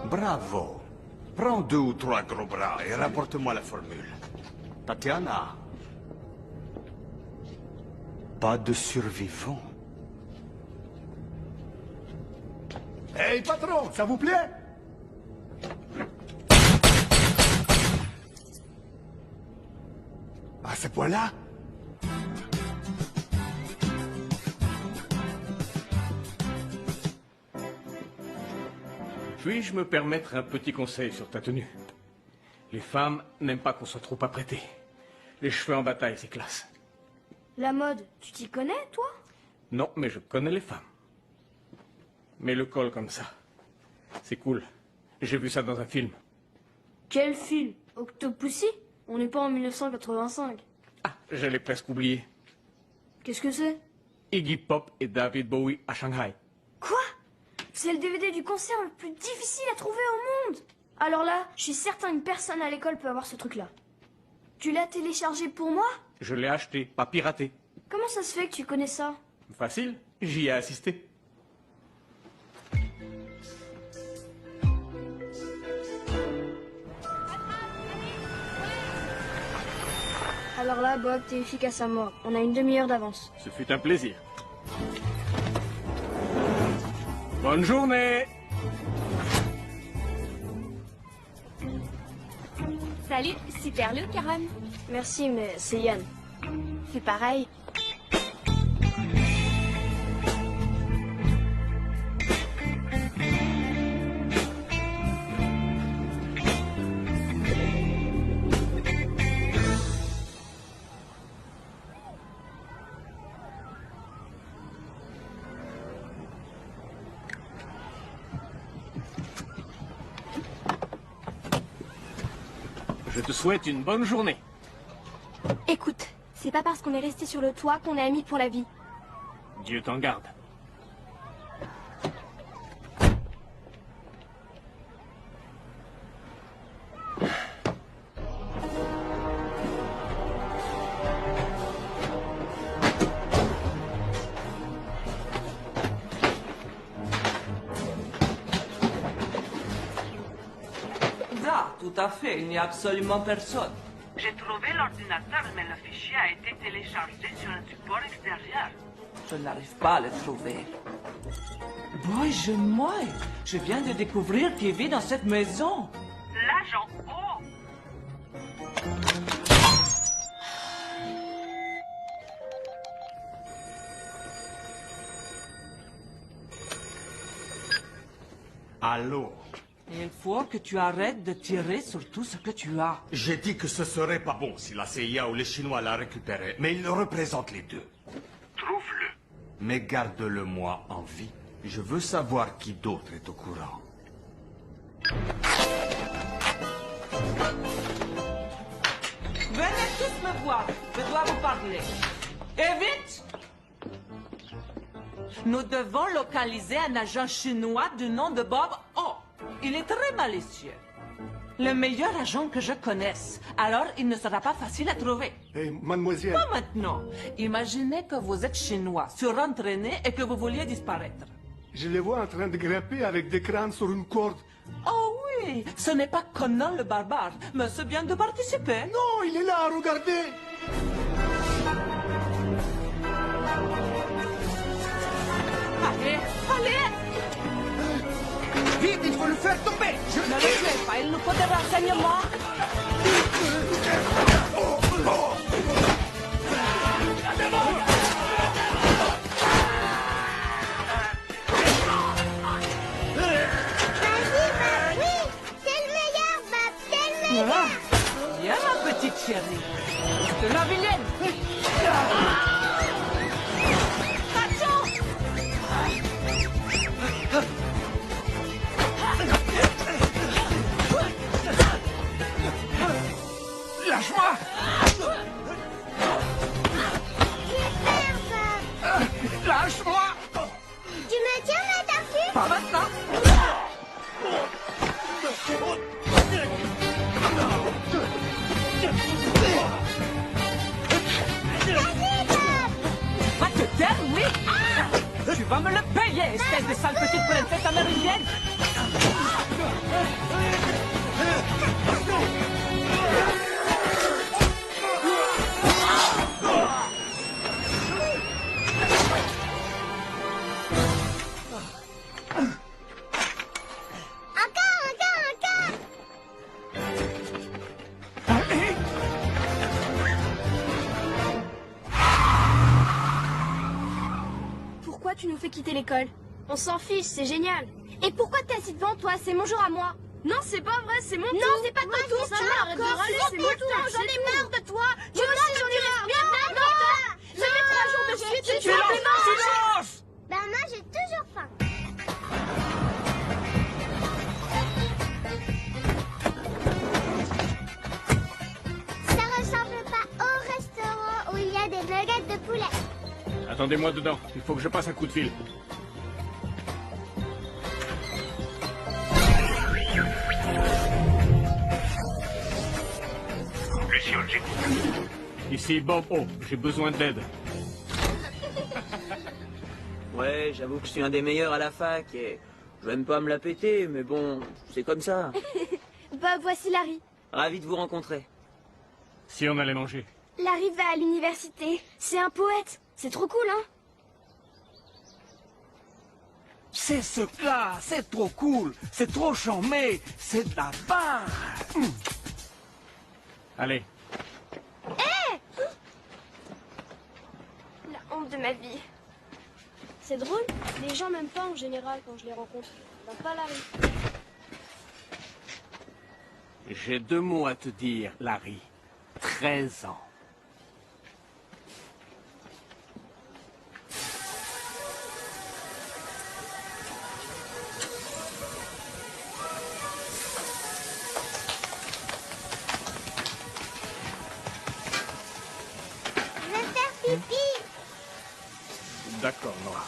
Bravo. Prends 2 ou 3 gros bras et rapporte-moi la formule. Tatiana. Pas de survivants. Hey, patron, ça vous plaît? À ce point-là? Puis-je me permettre un petit conseil sur ta tenue? Les femmes n'aiment pas qu'on soit trop apprêté. Les cheveux en bataille, c'est classe. La mode, tu t'y connais, toi? Non, mais je connais les femmes. Mais le col comme ça, c'est cool. J'ai vu ça dans un film. Quel film? Octopussy? On n'est pas en 1985. Ah, je l'ai presque oublié. Qu'est-ce que c'est? Iggy Pop et David Bowie à Shanghai. Quoi? C'est le DVD du concert le plus difficile à trouver au monde. Alors là, je suis certain qu'une personne à l'école peut avoir ce truc-là. Tu l'as téléchargé pour moi? Je l'ai acheté, pas piraté. Comment ça se fait que tu connais ça? Facile, j'y ai assisté. Alors là, Bob, t'es efficace à mort. On a une demi-heure d'avance. Ce fut un plaisir. Bonne journée! Salut, super look, Aaron. Merci, mais c'est Yann. C'est pareil. Je te souhaite une bonne journée. Écoute, c'est pas parce qu'on est resté sur le toit qu'on est amis pour la vie. Dieu t'en garde. Ah, tout à fait, il n'y a absolument personne. J'ai trouvé l'ordinateur, mais le fichier a été téléchargé sur un support extérieur. Je n'arrive pas à le trouver. Boy, je viens de découvrir qui vit dans cette maison. L'agent O. Allô? Il faut que tu arrêtes de tirer sur tout ce que tu as. J'ai dit que ce serait pas bon si la CIA ou les Chinois la récupéraient, mais ils représentent les deux. Trouve-le. Mais garde-le moi en vie. Je veux savoir qui d'autre est au courant. Venez tous me voir, je dois vous parler. Et vite! Nous devons localiser un agent chinois du nom de Bob O. Il est très malicieux. Le meilleur agent que je connaisse. Alors, il ne sera pas facile à trouver. Mademoiselle... Pas maintenant. Imaginez que vous êtes chinois, surentraîné et que vous vouliez disparaître. Je les vois en train de grimper avec des crânes sur une corde. Oh oui, ce n'est pas Conan le barbare, mais c'est bien de participer. Non, il est là, regardez. Allez, allez! Vite, il faut le faire tomber. Ne le tuez pas, il nous faut des renseignements. Viens, ma petite chérie. De la vilaine. Lâche-moi. Lâche-moi. Tu me tiens, ma tortue? Pas maintenant. Va te taire, oui. Tu vas me le payer, espèce de sale petite princesse amérindienne. Pourquoi tu nous fais quitter l'école? On s'en fiche, c'est génial. Et pourquoi t'es assis devant toi? C'est mon jour à moi. Non, c'est pas vrai, c'est mon tour. Non, c'est pas ton tour, ça arrête de râler, c'est mon tour. J'en ai marre de toi. Tu vois aussi, j'en ai marre. Non, ça fait 3 jours de suite. Tu Silence! Ben moi, j'ai toujours faim. Ça ressemble pas au restaurant où il y a des nuggets de poulet. Attendez-moi dedans, il faut que je passe un coup de fil. Luciole, j'écoute. Ici Bob O, j'ai besoin d'aide. Ouais, j'avoue que je suis un des meilleurs à la fac et je n'aime pas me la péter, mais bon, c'est comme ça. Bob, voici Larry. Ravi de vous rencontrer. Si on allait manger. Larry va à l'université. C'est un poète. C'est trop cool, hein? C'est ce plat, c'est trop cool, c'est trop charmé, c'est de la barre. Allez. Hé! La honte de ma vie. C'est drôle, les gens m'aiment pas en général quand je les rencontre. Ben, pas Larry. J'ai 2 mots à te dire, Larry. 13 ans. D'accord, Nora.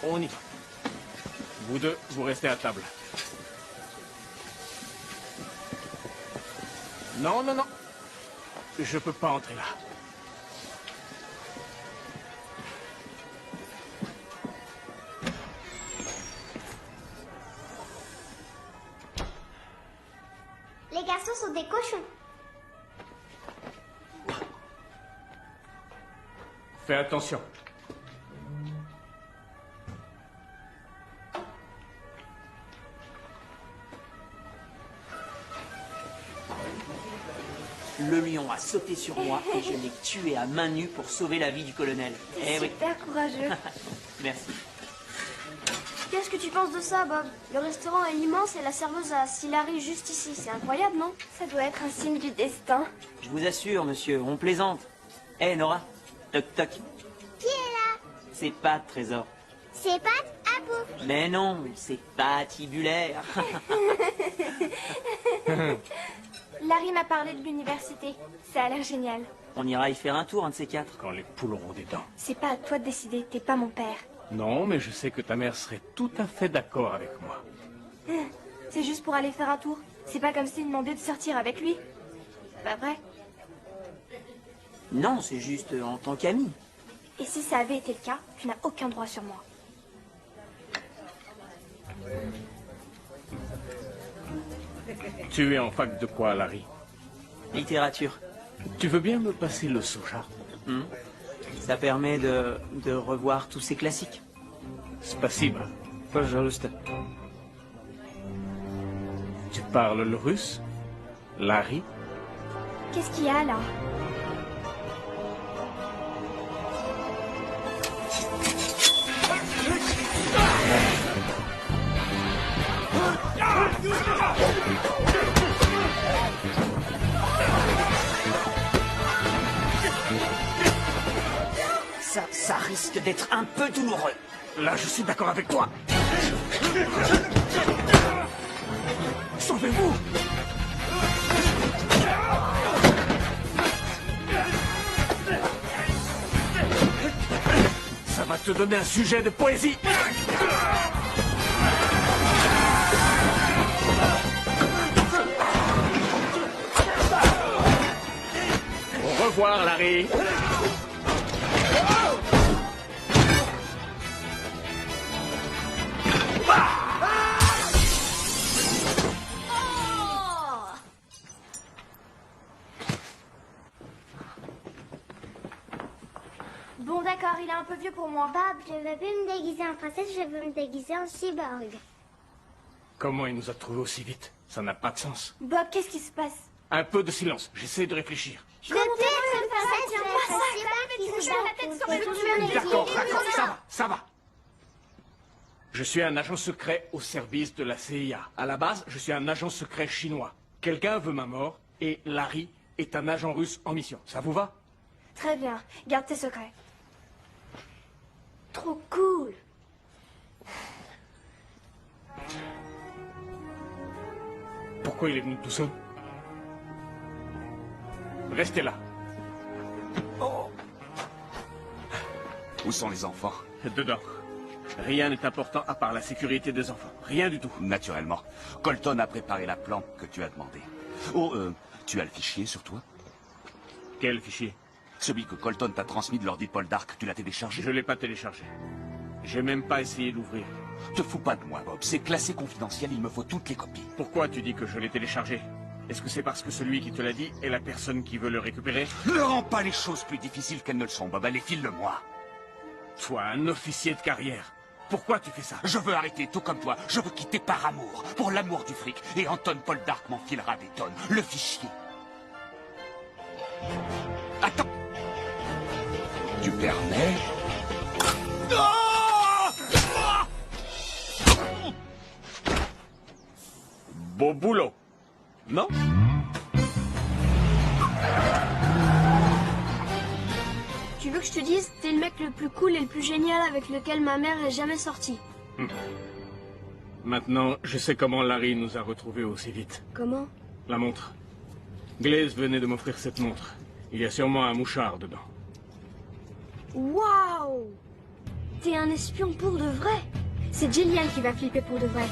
On y va. Vous deux, vous restez à table. Non, non, non. Je peux pas entrer là. Les garçons sont des cochons. Fais attention. Le lion a sauté sur moi et je l'ai tué à main nue pour sauver la vie du colonel. T'es super courageux. Merci. Qu'est-ce que tu penses de ça, Bob? Le restaurant est immense et la serveuse a assis Larry juste ici. C'est incroyable, non? Ça doit être un signe du destin. Je vous assure, monsieur, on plaisante. Hé, Nora. Toc toc. Qui est là? C'est Pat, Trésor. C'est pas à bouffe. Mais non, c'est patibulaire. Larry m'a parlé de l'université. Ça a l'air génial. On ira y faire un tour, un de ces quatre. Quand les poules auront des dents. C'est pas à toi de décider, t'es pas mon père. Non, mais je sais que ta mère serait tout à fait d'accord avec moi. C'est juste pour aller faire un tour. C'est pas comme s'il demandait de sortir avec lui. Pas vrai? Non, c'est juste en tant qu'ami. Et si ça avait été le cas, tu n'as aucun droit sur moi. Tu es en fac de quoi, Larry? Littérature. Tu veux bien me passer le soja? Ça permet de revoir tous ces classiques. Spasiba. Пожалуйста. Tu parles le russe, Larry? Qu'est-ce qu'il y a là? Ça risque d'être un peu douloureux. Là, je suis d'accord avec toi. Sauvez-vous! Ça va te donner un sujet de poésie. Au revoir, Larry. Bon d'accord, il est un peu vieux pour moi. Bob, je veux plus me déguiser en princesse, je veux me déguiser en cyborg. Comment il nous a trouvés aussi vite? Ça n'a pas de sens. Bob, qu'est-ce qui se passe? Un peu de silence, j'essaie de réfléchir. Je veux plus être une princesse, je veux être la tête sur le D'accord, ça va. Je suis un agent secret au service de la CIA. À la base, je suis un agent secret chinois. Quelqu'un veut ma mort et Larry est un agent russe en mission. Ça vous va? Très bien, garde tes secrets. Trop cool. Pourquoi il est venu tout seul? Restez là. Où sont les enfants? Dedans. Rien n'est important à part la sécurité des enfants. Rien du tout. Naturellement. Colton a préparé la plante que tu as demandé. Oh, tu as le fichier sur toi? Quel fichier? Celui que Colton t'a transmis de l'ordi de Paul Dark, tu l'as téléchargé? Je l'ai pas téléchargé. J'ai même pas essayé d'ouvrir. Te fous pas de moi, Bob. C'est classé confidentiel, il me faut toutes les copies. Pourquoi tu dis que je l'ai téléchargé? Est-ce que c'est parce que celui qui te l'a dit est la personne qui veut le récupérer? Ne rends pas les choses plus difficiles qu'elles ne le sont, Bob. Allez, file-le-moi. Toi, un officier de carrière. Pourquoi tu fais ça? Je veux arrêter, tout comme toi. Je veux quitter par amour, pour l'amour du fric. Et Anton Paul Dark m'en filera des tonnes. Le fichier. Attends. Tu permets? Beau boulot. Non? Tu veux que je te dise, t'es le mec le plus cool et le plus génial avec lequel ma mère est jamais sortie. Maintenant, je sais comment Larry nous a retrouvés aussi vite. Comment? La montre. Glaze venait de m'offrir cette montre. Il y a sûrement un mouchard dedans. Waouh! T'es un espion pour de vrai. C'est Jillian qui va flipper pour de vrai.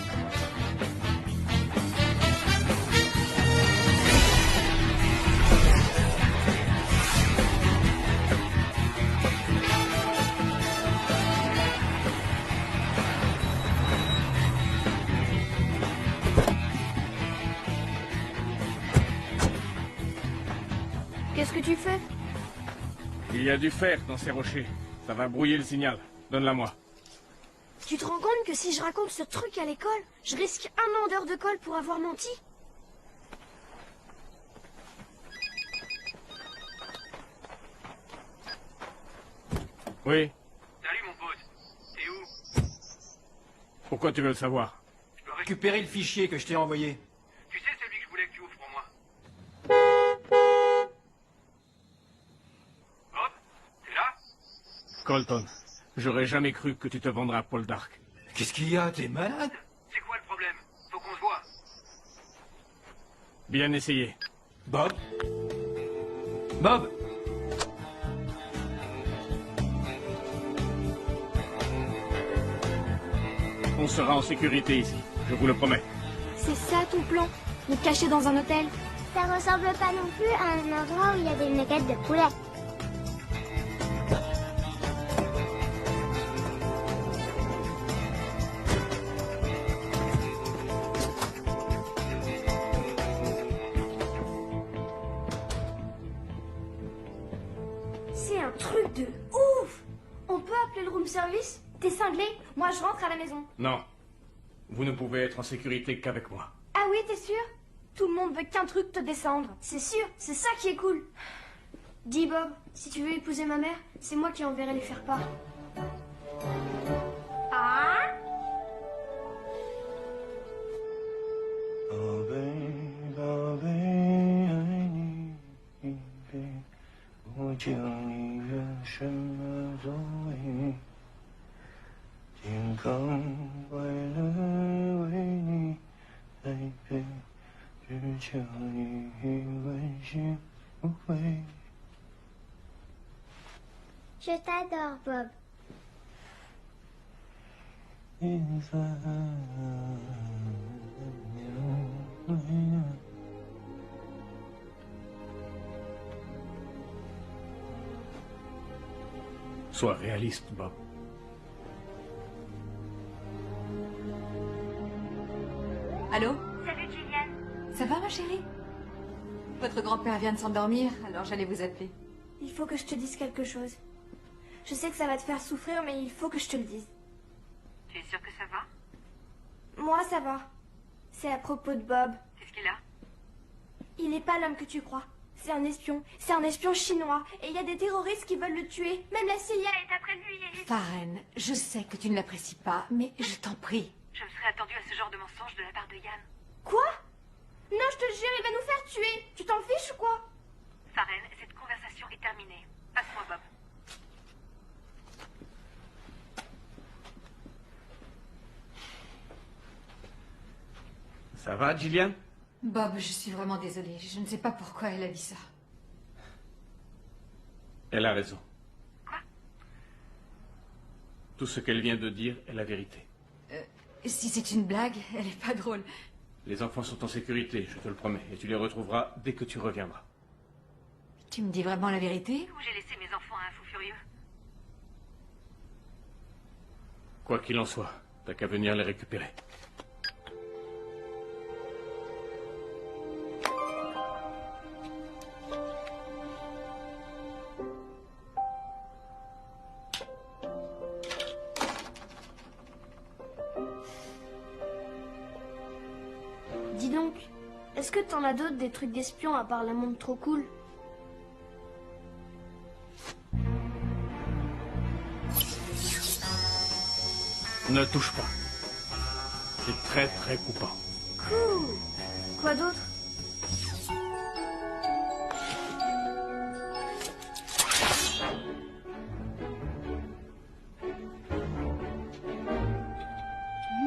Qu'est-ce que tu fais? Il y a du fer dans ces rochers. Ça va brouiller le signal. Donne-la moi. Tu te rends compte que si je raconte ce truc à l'école, je risque 1 an d'heure de colle pour avoir menti? Oui. Salut mon pote. T'es où? Pourquoi tu veux le savoir? Je peux récupérer le fichier que je t'ai envoyé. Tu sais celui que je voulais que tu ouvres pour moi? Bob? T'es là? Colton, j'aurais jamais cru que tu te vendrais à Paul Dark. Qu'est-ce qu'il y a? T'es malade? C'est quoi le problème? Faut qu'on se voit. Bien essayé. Bob? Bob? On sera en sécurité ici, je vous le promets. C'est ça ton plan? Me cacher dans un hôtel? Ça ressemble pas non plus à un endroit où il y a des nuggets de poulet. C'est un truc de ouf! On peut appeler le room service? T'es cinglé? Moi je rentre à la maison. Non. Vous ne pouvez être en sécurité qu'avec moi. Ah oui, t'es sûr? Tout le monde veut qu'un truc, te descendre. C'est sûr, c'est ça qui est cool. Dis Bob, si tu veux épouser ma mère, c'est moi qui enverrai les faire-part. Ah? Je t'adore, Bob. Sois réaliste, Bob. Allô? Salut Jillian. Ça va, ma chérie? Votre grand-père vient de s'endormir, alors j'allais vous appeler. Il faut que je te dise quelque chose. Je sais que ça va te faire souffrir, mais il faut que je te le dise. Tu es sûr que ça va? Moi, ça va. C'est à propos de Bob. Qu'est-ce qu'il a? Il n'est pas l'homme que tu crois. C'est un espion. C'est un espion chinois. Et il y a des terroristes qui veulent le tuer. Même la CIA est après lui. Farren, je sais que tu ne l'apprécies pas, mais je t'en prie. Je me serais attendue à ce genre de mensonge de la part de Yann. Quoi? Non, je te jure, il va nous faire tuer. Tu t'en fiches ou quoi? Farren, cette conversation est terminée. Passe-moi Bob. Ça va, Jillian? Bob, je suis vraiment désolée. Je ne sais pas pourquoi elle a dit ça. Elle a raison. Quoi? Tout ce qu'elle vient de dire est la vérité. Si c'est une blague, elle n'est pas drôle. Les enfants sont en sécurité, je te le promets, et tu les retrouveras dès que tu reviendras. Tu me dis vraiment la vérité? Où j'ai laissé mes enfants à un fou furieux? Quoi qu'il en soit, t'as qu'à venir les récupérer. Dis donc, est-ce que t'en as d'autres des trucs d'espion à part la montre trop cool? Ne touche pas. C'est très très coupant. Cool. Quoi d'autre?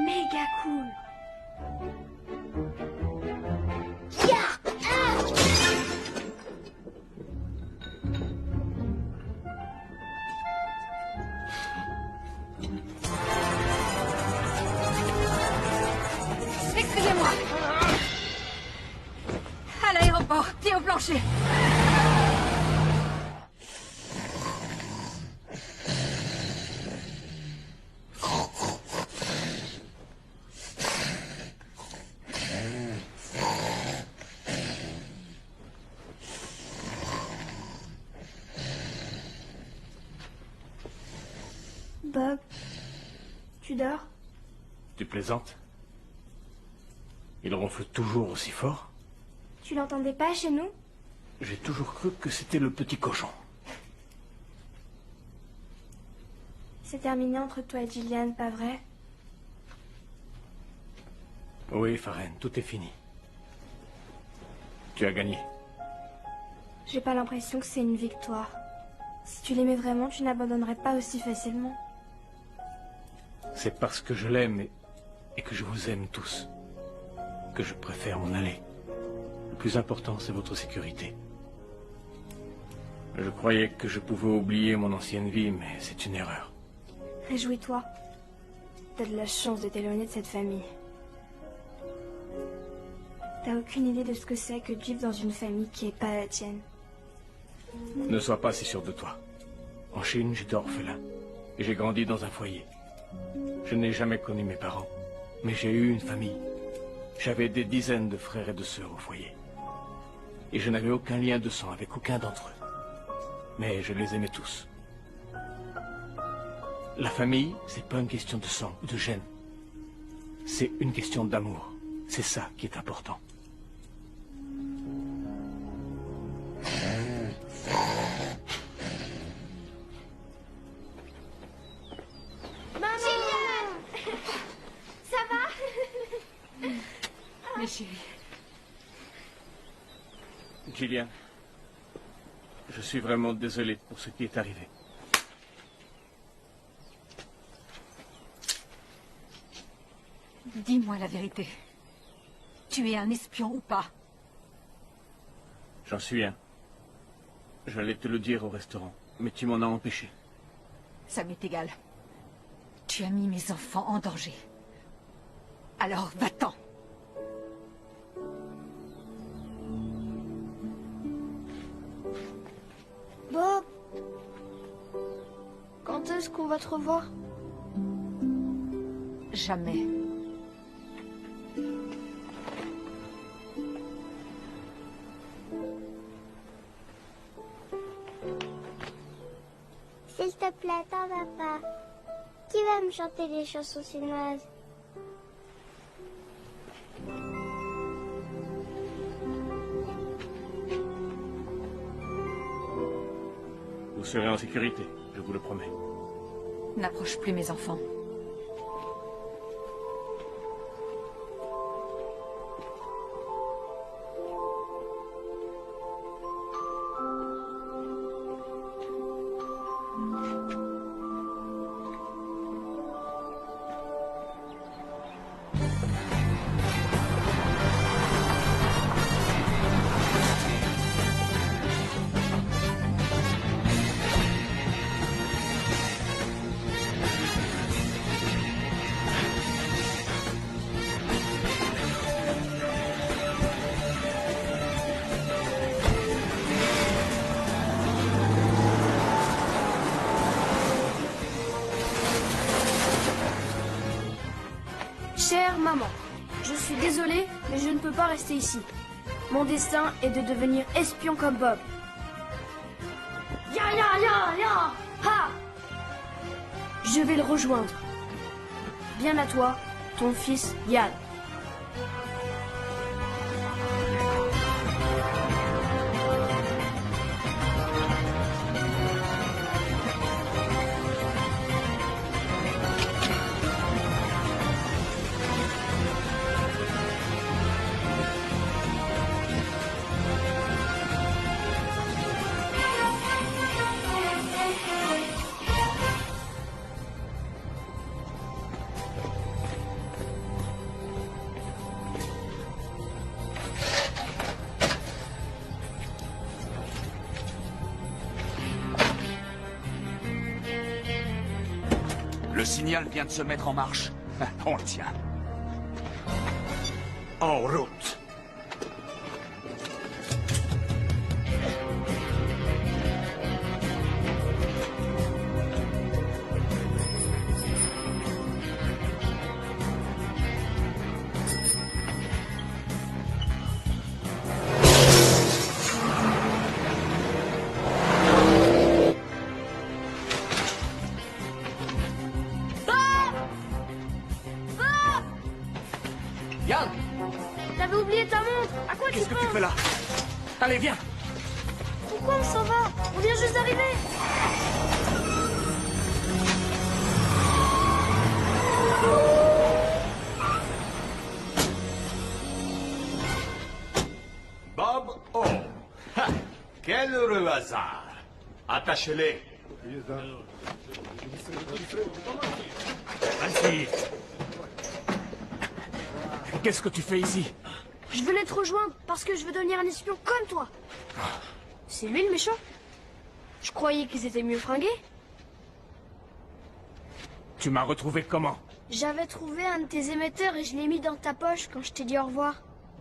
Méga cool. Oh, pied au plancher. Bob, tu dors? Tu plaisantes? Il ronfle toujours aussi fort? Tu l'entendais pas chez nous? J'ai toujours cru que c'était le petit cochon. C'est terminé entre toi et Gillian, pas vrai? Oui, Farren, tout est fini. Tu as gagné. J'ai pas l'impression que c'est une victoire. Si tu l'aimais vraiment, tu n'abandonnerais pas aussi facilement. C'est parce que je l'aime et que je vous aime tous que je préfère m'en aller. Le plus important, c'est votre sécurité. Je croyais que je pouvais oublier mon ancienne vie, mais c'est une erreur. Réjouis-toi. T'as de la chance de t'éloigner de cette famille. T'as aucune idée de ce que c'est que de vivre dans une famille qui est pas la tienne. Ne sois pas si sûr de toi. En Chine, j'étais orphelin. Et j'ai grandi dans un foyer. Je n'ai jamais connu mes parents, mais j'ai eu une famille. J'avais des dizaines de frères et de sœurs au foyer. Et je n'avais aucun lien de sang avec aucun d'entre eux. Mais je les aimais tous. La famille, c'est pas une question de sang ou de gène. C'est une question d'amour. C'est ça qui est important. Ça va? Mais chérie... Gillian, je suis vraiment désolé pour ce qui est arrivé. Dis-moi la vérité. Tu es un espion ou pas? J'en suis un. J'allais te le dire au restaurant, mais tu m'en as empêché. Ça m'est égal. Tu as mis mes enfants en danger. Alors va-t'en. Bob, quand est-ce qu'on va te revoir? Jamais. S'il te plaît, t'en vas pas. Qui va me chanter des chansons chinoises? Vous serez en sécurité, je vous le promets. N'approche plus mes enfants. Chère maman, je suis désolée, mais je ne peux pas rester ici. Mon destin est de devenir espion comme Bob. Ya ya ya ya! Ha! Je vais le rejoindre. Bien à toi, ton fils Yann. Le signal vient de se mettre en marche. On le tient. En route. fais là? Allez, viens. Pourquoi on s'en va? On vient juste d'arriver. Bob O. Ha, quel heureux hasard. Attachez-les. Vas-y. Qu'est-ce que tu fais ici? Je venais te rejoindre parce que je veux devenir un espion comme toi. C'est lui le méchant? Je croyais qu'ils étaient mieux fringués. Tu m'as retrouvé comment? J'avais trouvé un de tes émetteurs et je l'ai mis dans ta poche quand je t'ai dit au revoir.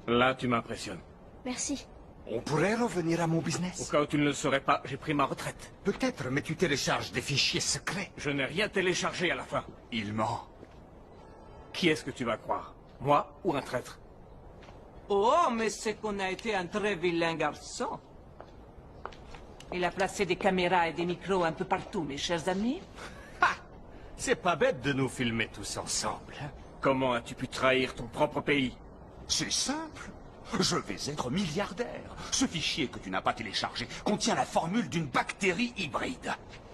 Là, tu m'impressionnes. Merci. On pourrait revenir à mon business. Au cas où tu ne le saurais pas, j'ai pris ma retraite. Peut-être, mais tu télécharges des fichiers secrets. Je n'ai rien téléchargé à la fin. Il ment. Qui est-ce que tu vas croire? Moi ou un traître? Oh, mais c'est qu'on a été un très vilain garçon. Il a placé des caméras et des micros un peu partout, mes chers amis. C'est pas bête de nous filmer tous ensemble. Comment as-tu pu trahir ton propre pays? C'est simple. Je vais être milliardaire. Ce fichier que tu n'as pas téléchargé contient la formule d'une bactérie hybride.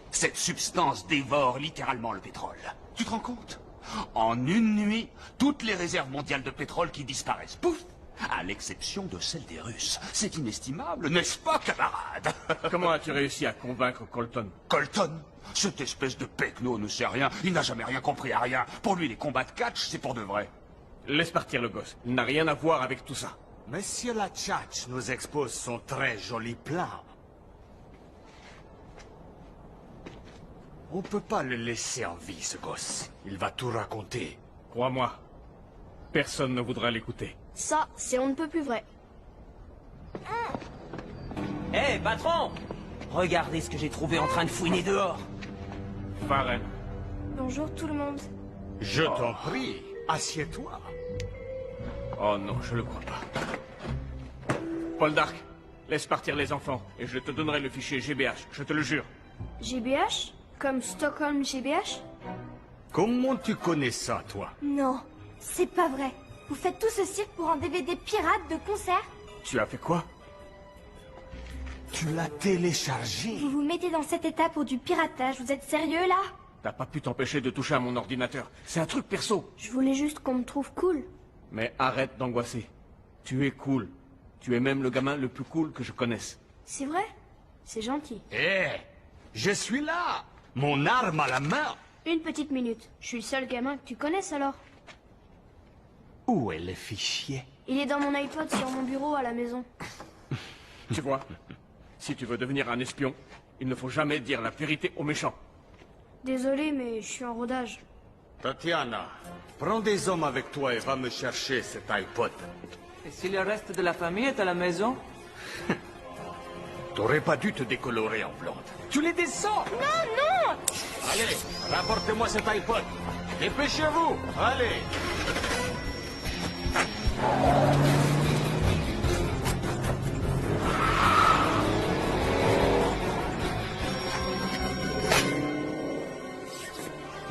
Cette substance dévore littéralement le pétrole. Tu te rends compte? En une nuit, toutes les réserves mondiales de pétrole qui disparaissent. Pouf! À l'exception de celles des Russes. C'est inestimable, n'est-ce pas, camarade? Comment as-tu réussi à convaincre Colton? Colton? Cette espèce de pecno ne sait rien. Il n'a jamais rien compris à rien. Pour lui, les combats de catch, c'est pour de vrai. Laisse partir le gosse. Il n'a rien à voir avec tout ça. Monsieur Lachach nous expose son très joli plan. On peut pas le laisser en vie, ce gosse. Il va tout raconter. Crois-moi, personne ne voudra l'écouter. Ça, c'est on ne peut plus vrai. Hé, patron! Regardez ce que j'ai trouvé en train de fouiner dehors. Farren. Bonjour tout le monde. Je t'en prie, assieds-toi. Oh non, je le crois pas. Paul Dark, laisse partir les enfants et je te donnerai le fichier GBH, je te le jure. GBH? Comme Stockholm GBH? Comment tu connais ça, toi? Non, c'est pas vrai. Vous faites tout ce cirque pour un DVD pirate de concert? Tu as fait quoi? Tu l'as téléchargé? Vous vous mettez dans cet état pour du piratage, vous êtes sérieux là? T'as pas pu t'empêcher de toucher à mon ordinateur. C'est un truc perso. Je voulais juste qu'on me trouve cool. Mais arrête d'angoisser. Tu es cool. Tu es même le gamin le plus cool que je connaisse. C'est vrai? C'est gentil. Hé, je suis là. Mon arme à la main. Une petite minute. Je suis le seul gamin que tu connaisses alors. Où est le fichier? Il est dans mon iPod sur mon bureau à la maison. Tu vois, si tu veux devenir un espion, il ne faut jamais dire la vérité aux méchants. Désolé, mais je suis en rodage. Tatiana, prends des hommes avec toi et va me chercher cet iPod. Et si le reste de la famille est à la maison? T'aurais pas dû te décolorer en blonde. Tu les descends! Non, non! Allez, rapportez-moi cet iPod. Dépêchez-vous, allez!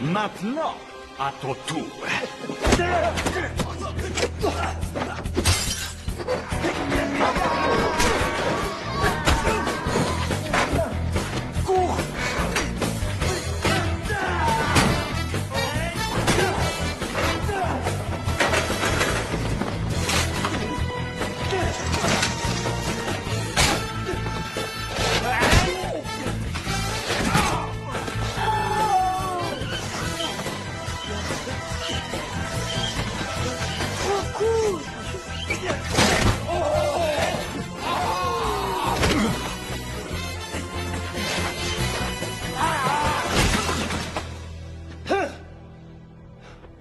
Maintenant, à ton tour. Cours!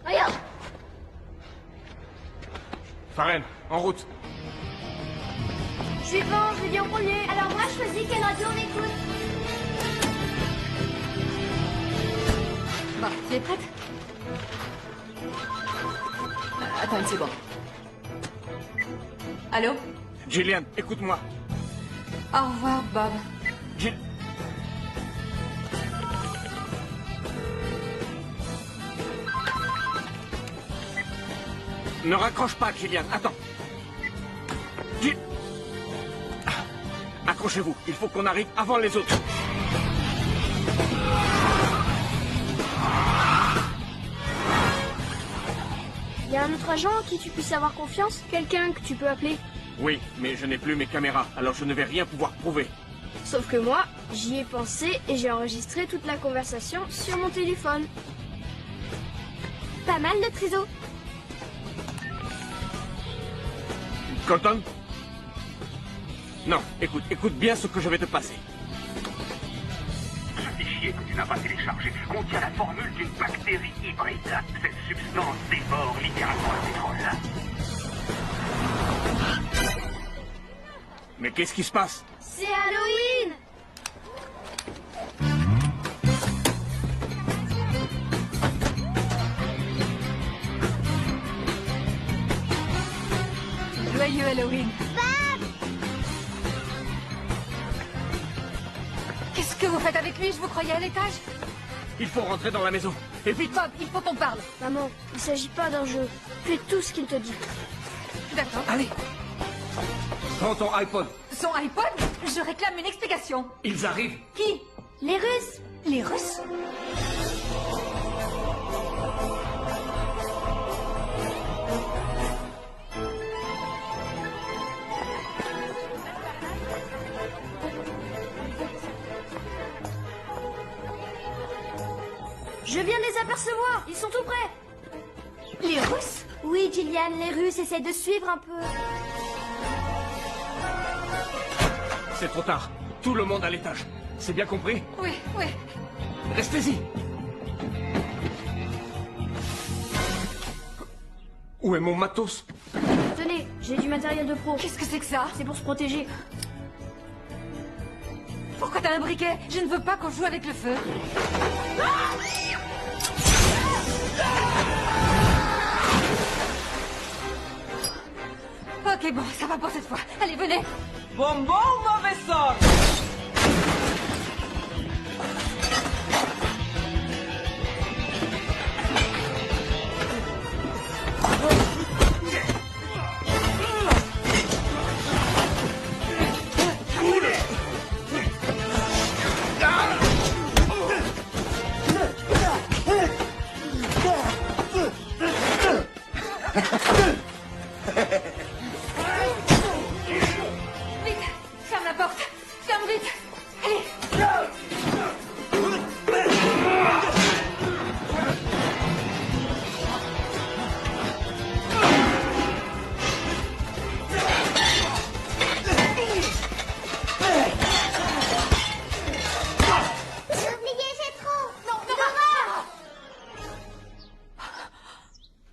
Regarde! Farren, en route. Suivant, je l'ai dit en premier. Alors moi je choisis quelle radio on écoute. Bon, tu es prête? Attends une seconde. Allô? Gillian, écoute-moi. Au revoir, Bob. Jill... Ne raccroche pas, Gillian. Attends. Accrochez-vous, il faut qu'on arrive avant les autres. Y a un autre agent à qui tu puisses avoir confiance? Quelqu'un que tu peux appeler? Oui, mais je n'ai plus mes caméras, alors je ne vais rien pouvoir prouver. Sauf que moi, j'y ai pensé et j'ai enregistré toute la conversation sur mon téléphone. Pas mal de trésors. Colton? Non, écoute bien ce que je vais te passer. Ce fichier que tu n'as pas téléchargé contient la formule d'une bactérie hybride. Cette substance dévore littéralement le pétrole. Mais qu'est-ce qui se passe? C'est Halloween! Joyeux Halloween. Qu'est-ce que vous faites avec lui? Je vous croyais à l'étage. Il faut rentrer dans la maison. Et vite! Bob, il faut qu'on parle. Maman, il s'agit pas d'un jeu. Fais tout ce qu'il te dit. D'accord. Allez. Prends ton iPod. Son iPod? Je réclame une explication. Ils arrivent. Qui? Les Russes. Les Russes? Je viens de les apercevoir, ils sont tout près. Les Russes? Oui, Gillian, les Russes essaient de suivre un peu. C'est trop tard. Tout le monde à l'étage. C'est bien compris? Oui, oui. Restez-y. Où est mon matos? Tenez, j'ai du matériel de pro. Qu'est-ce que c'est que ça? C'est pour se protéger. Pourquoi t'as un briquet? Je ne veux pas qu'on joue avec le feu. Ok, bon, ça va pour cette fois. Allez, venez. Bonbon ou mauvais sort? Vite, ferme la porte. Ferme vite. Allez. J'ai oublié, c'est trop. Non, non,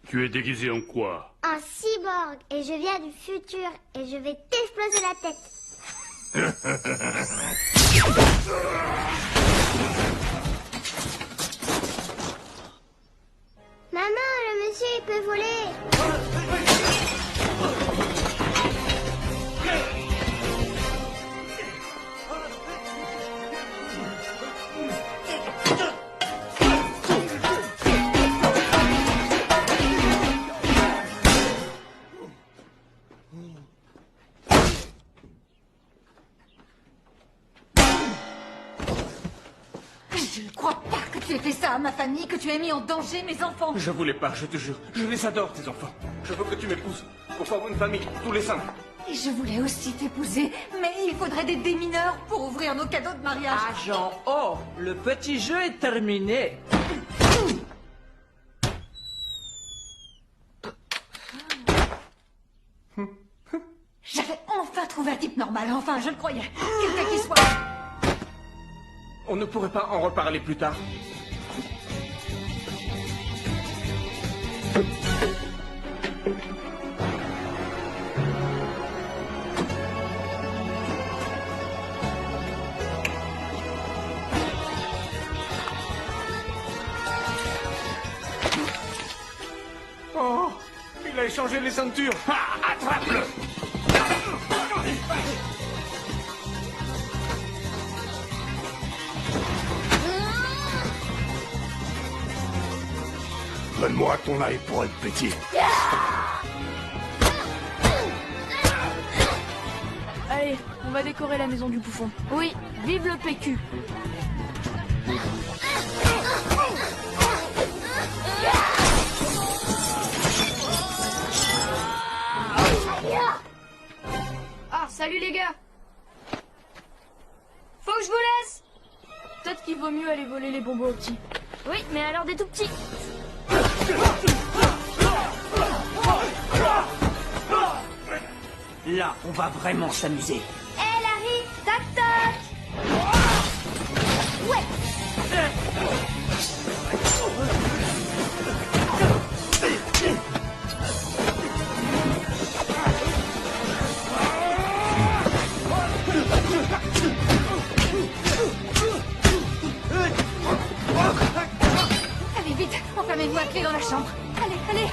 Tu es déguisé en quoi? Un cyborg. Et je viens du futur. Et je vais t'exploser la tête. Maman, le monsieur, il peut voler. Je ne crois pas que tu aies fait ça à ma famille, que tu aies mis en danger mes enfants. Je voulais pas, je te jure. Je les adore, tes enfants. Je veux que tu m'épouses. Pour former une famille, tous les 5. Et je voulais aussi t'épouser, mais il faudrait des démineurs pour ouvrir nos cadeaux de mariage. Agent O, le petit jeu est terminé. J'avais enfin trouvé un type normal, enfin, je le croyais. Quelqu'un qui soit... On ne pourrait pas en reparler plus tard? Oh, il a échangé les ceintures. Ah, attrape-le! Donne-moi ton iPod, petit. Allez, On va décorer la maison du bouffon. Oui, vive le PQ. Ah, salut les gars. Faut que je vous laisse. Peut-être qu'il vaut mieux aller voler les bonbons aux petits. Oui, mais alors des tout petits. Là, on va vraiment s'amuser. Hé Larry, tac tac. Ouais. Allez, vite, enfermez-vous à clé dans la chambre. Allez, allez.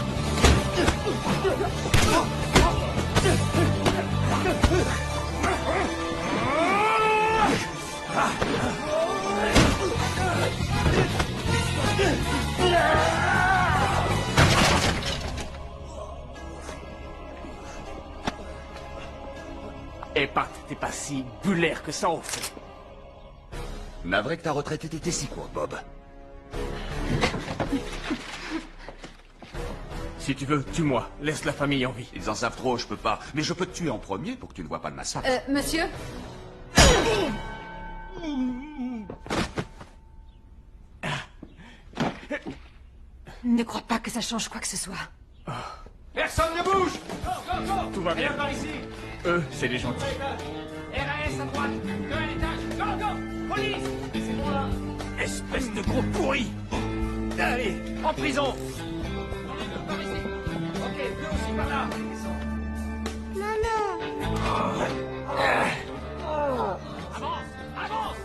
Eh Pat, t'es pas si bulaire que ça au fait. Navré que ta retraite ait été si courte, Bob. Si tu veux, tue-moi. Laisse la famille en vie. Ils en savent trop, je peux pas. Mais je peux te tuer en premier pour que tu ne vois pas le massacre. Monsieur? Ne crois pas que ça change quoi que ce soit. Personne ne bouge. Tout va bien. Par ici. Eux, c'est les gentils. RAS à droite. De à l'étage. Go, go. Police. C'est bon là. Espèce de gros pourri. Allez, en prison. Par ici. Ok, eux aussi par là. Maman. Avance, avance.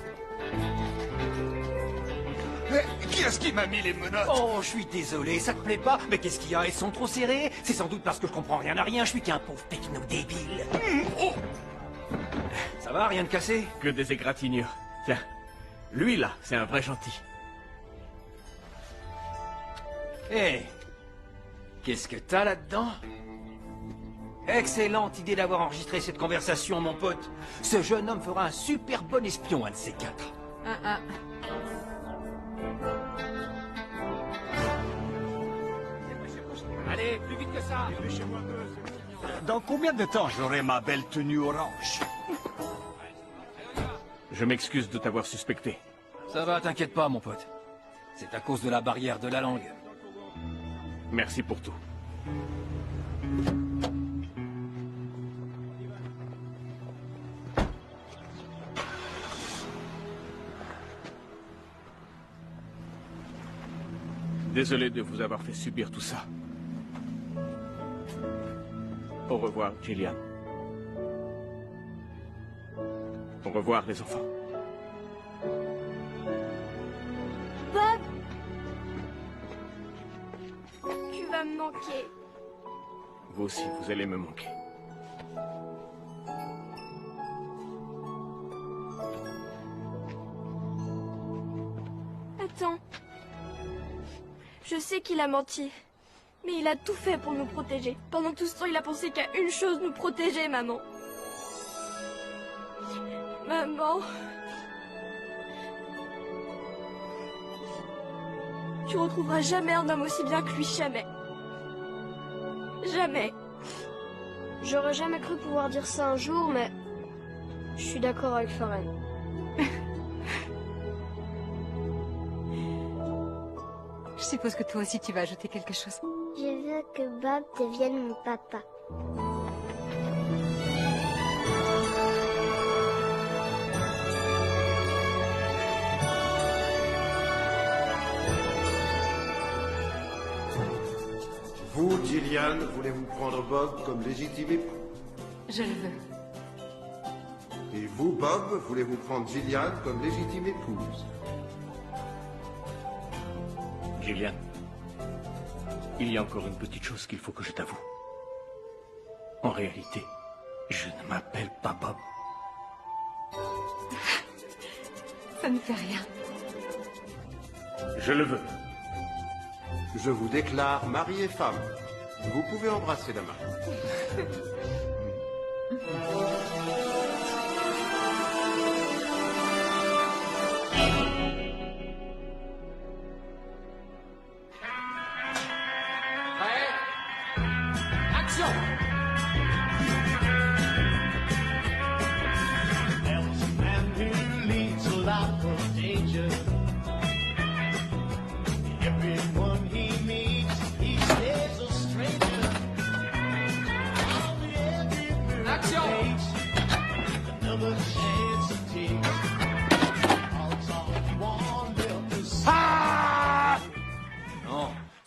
Qui est-ce qui m'a mis les menottes? Oh, je suis désolé, ça te plaît pas? Mais qu'est-ce qu'il y a? Elles sont trop serrées? C'est sans doute parce que je comprends rien à rien, je suis qu'un pauvre techno débile. Oh. Ça va, rien de cassé? Que des égratignures. Tiens, lui là, c'est un vrai gentil. Hé, qu'est-ce que t'as là-dedans? Excellente idée d'avoir enregistré cette conversation, mon pote. Ce jeune homme fera un super bon espion, un de ces quatre. Allez, plus vite que ça. Dans combien de temps j'aurai ma belle tenue orange? Je m'excuse de t'avoir suspecté. Ça va, t'inquiète pas, mon pote. C'est à cause de la barrière de la langue. Merci pour tout. Désolé de vous avoir fait subir tout ça. Au revoir, Gillian. Au revoir, les enfants. Bob, tu vas me manquer. Vous aussi, vous allez me manquer. Attends. Je sais qu'il a menti. Mais il a tout fait pour nous protéger. Pendant tout ce temps, il a pensé qu'à une chose, nous protéger, maman. Maman. Tu retrouveras jamais un homme aussi bien que lui, jamais. Jamais. J'aurais jamais cru pouvoir dire ça un jour, mais je suis d'accord avec Farren. Je suppose que toi aussi tu vas ajouter quelque chose. Je veux que Bob devienne mon papa. Vous, Gillian, voulez-vous prendre Bob comme légitime époux? Je le veux. Et vous, Bob, voulez-vous prendre Gillian comme légitime épouse? Gillian, il y a encore une petite chose qu'il faut que je t'avoue. En réalité, je ne m'appelle pas Bob. Ça ne fait rien. Je le veux. Je vous déclare mari et femme. Vous pouvez embrasser la main.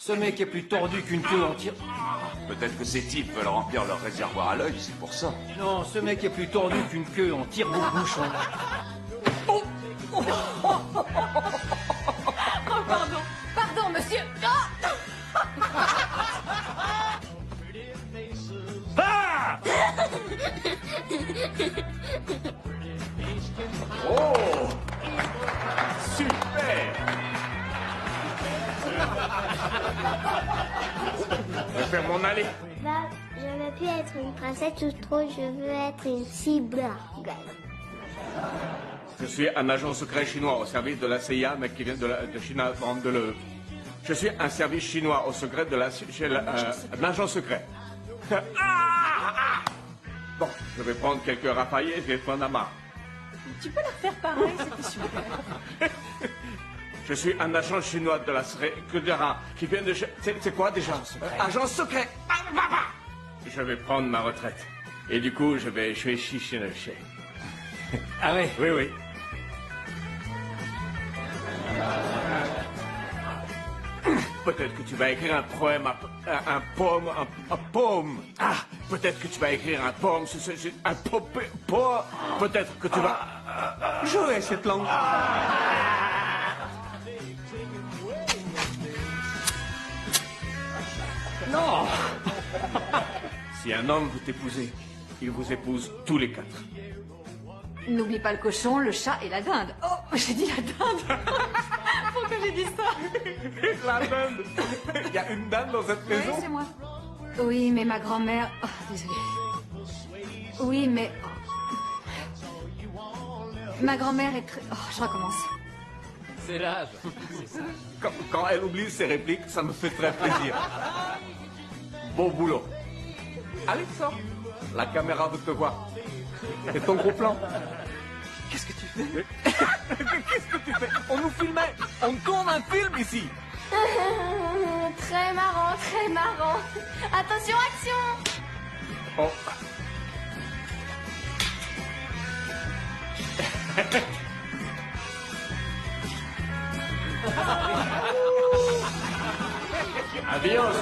Ce mec est plus tordu qu'une queue en tir... Peut-être que ces types veulent remplir leur réservoir à l'œil, c'est pour ça. Non, ce mec est plus tordu qu'une queue en tire-bouchon. Oh, pardon. Pardon, monsieur. Ah! Oh! Super! Je vais faire mon aller. Bah, je veux plus être une princesse tout trop, je veux être une cyborg. Je suis un agent secret chinois au service de la CIA, mais qui vient de Chine allemande de l'E. Je suis un service chinois au secret de un agent secret. Bon, je vais prendre quelques rafaillés, je vais prendre un marre. Tu peux leur faire pareil, c'était super. Je suis un agent chinois de la qui vient de... C'est quoi déjà? Agent secret. Je vais prendre ma retraite. Et du coup, je vais chicher. Ah ouais? Oui, oui. Peut-être que tu vas écrire un poème, un poème. Ah, peut-être que tu vas écrire un poème, un peut-être que tu vas jouer cette langue. Non. Si un homme veut t'épouser, il vous épouse tous les quatre. N'oublie pas le cochon, le chat et la dinde. Oh, j'ai dit la dinde. Pourquoi j'ai dit ça? La dinde. Il y a une dinde dans cette maison? Oui, c'est moi. Oui, mais ma grand-mère... Oh, désolée. Oui, mais... Ma grand-mère est très... Oh, je recommence. C'est l'âge. Quand elle oublie ses répliques, ça me fait très plaisir. Bon boulot. Alexa, la caméra veut te voir. C'est ton gros plan. Qu'est-ce que tu fais? Qu'est-ce que tu fais? On nous filmait. On tourne un film ici. Très marrant, très marrant. Attention, action! Oh. Adios.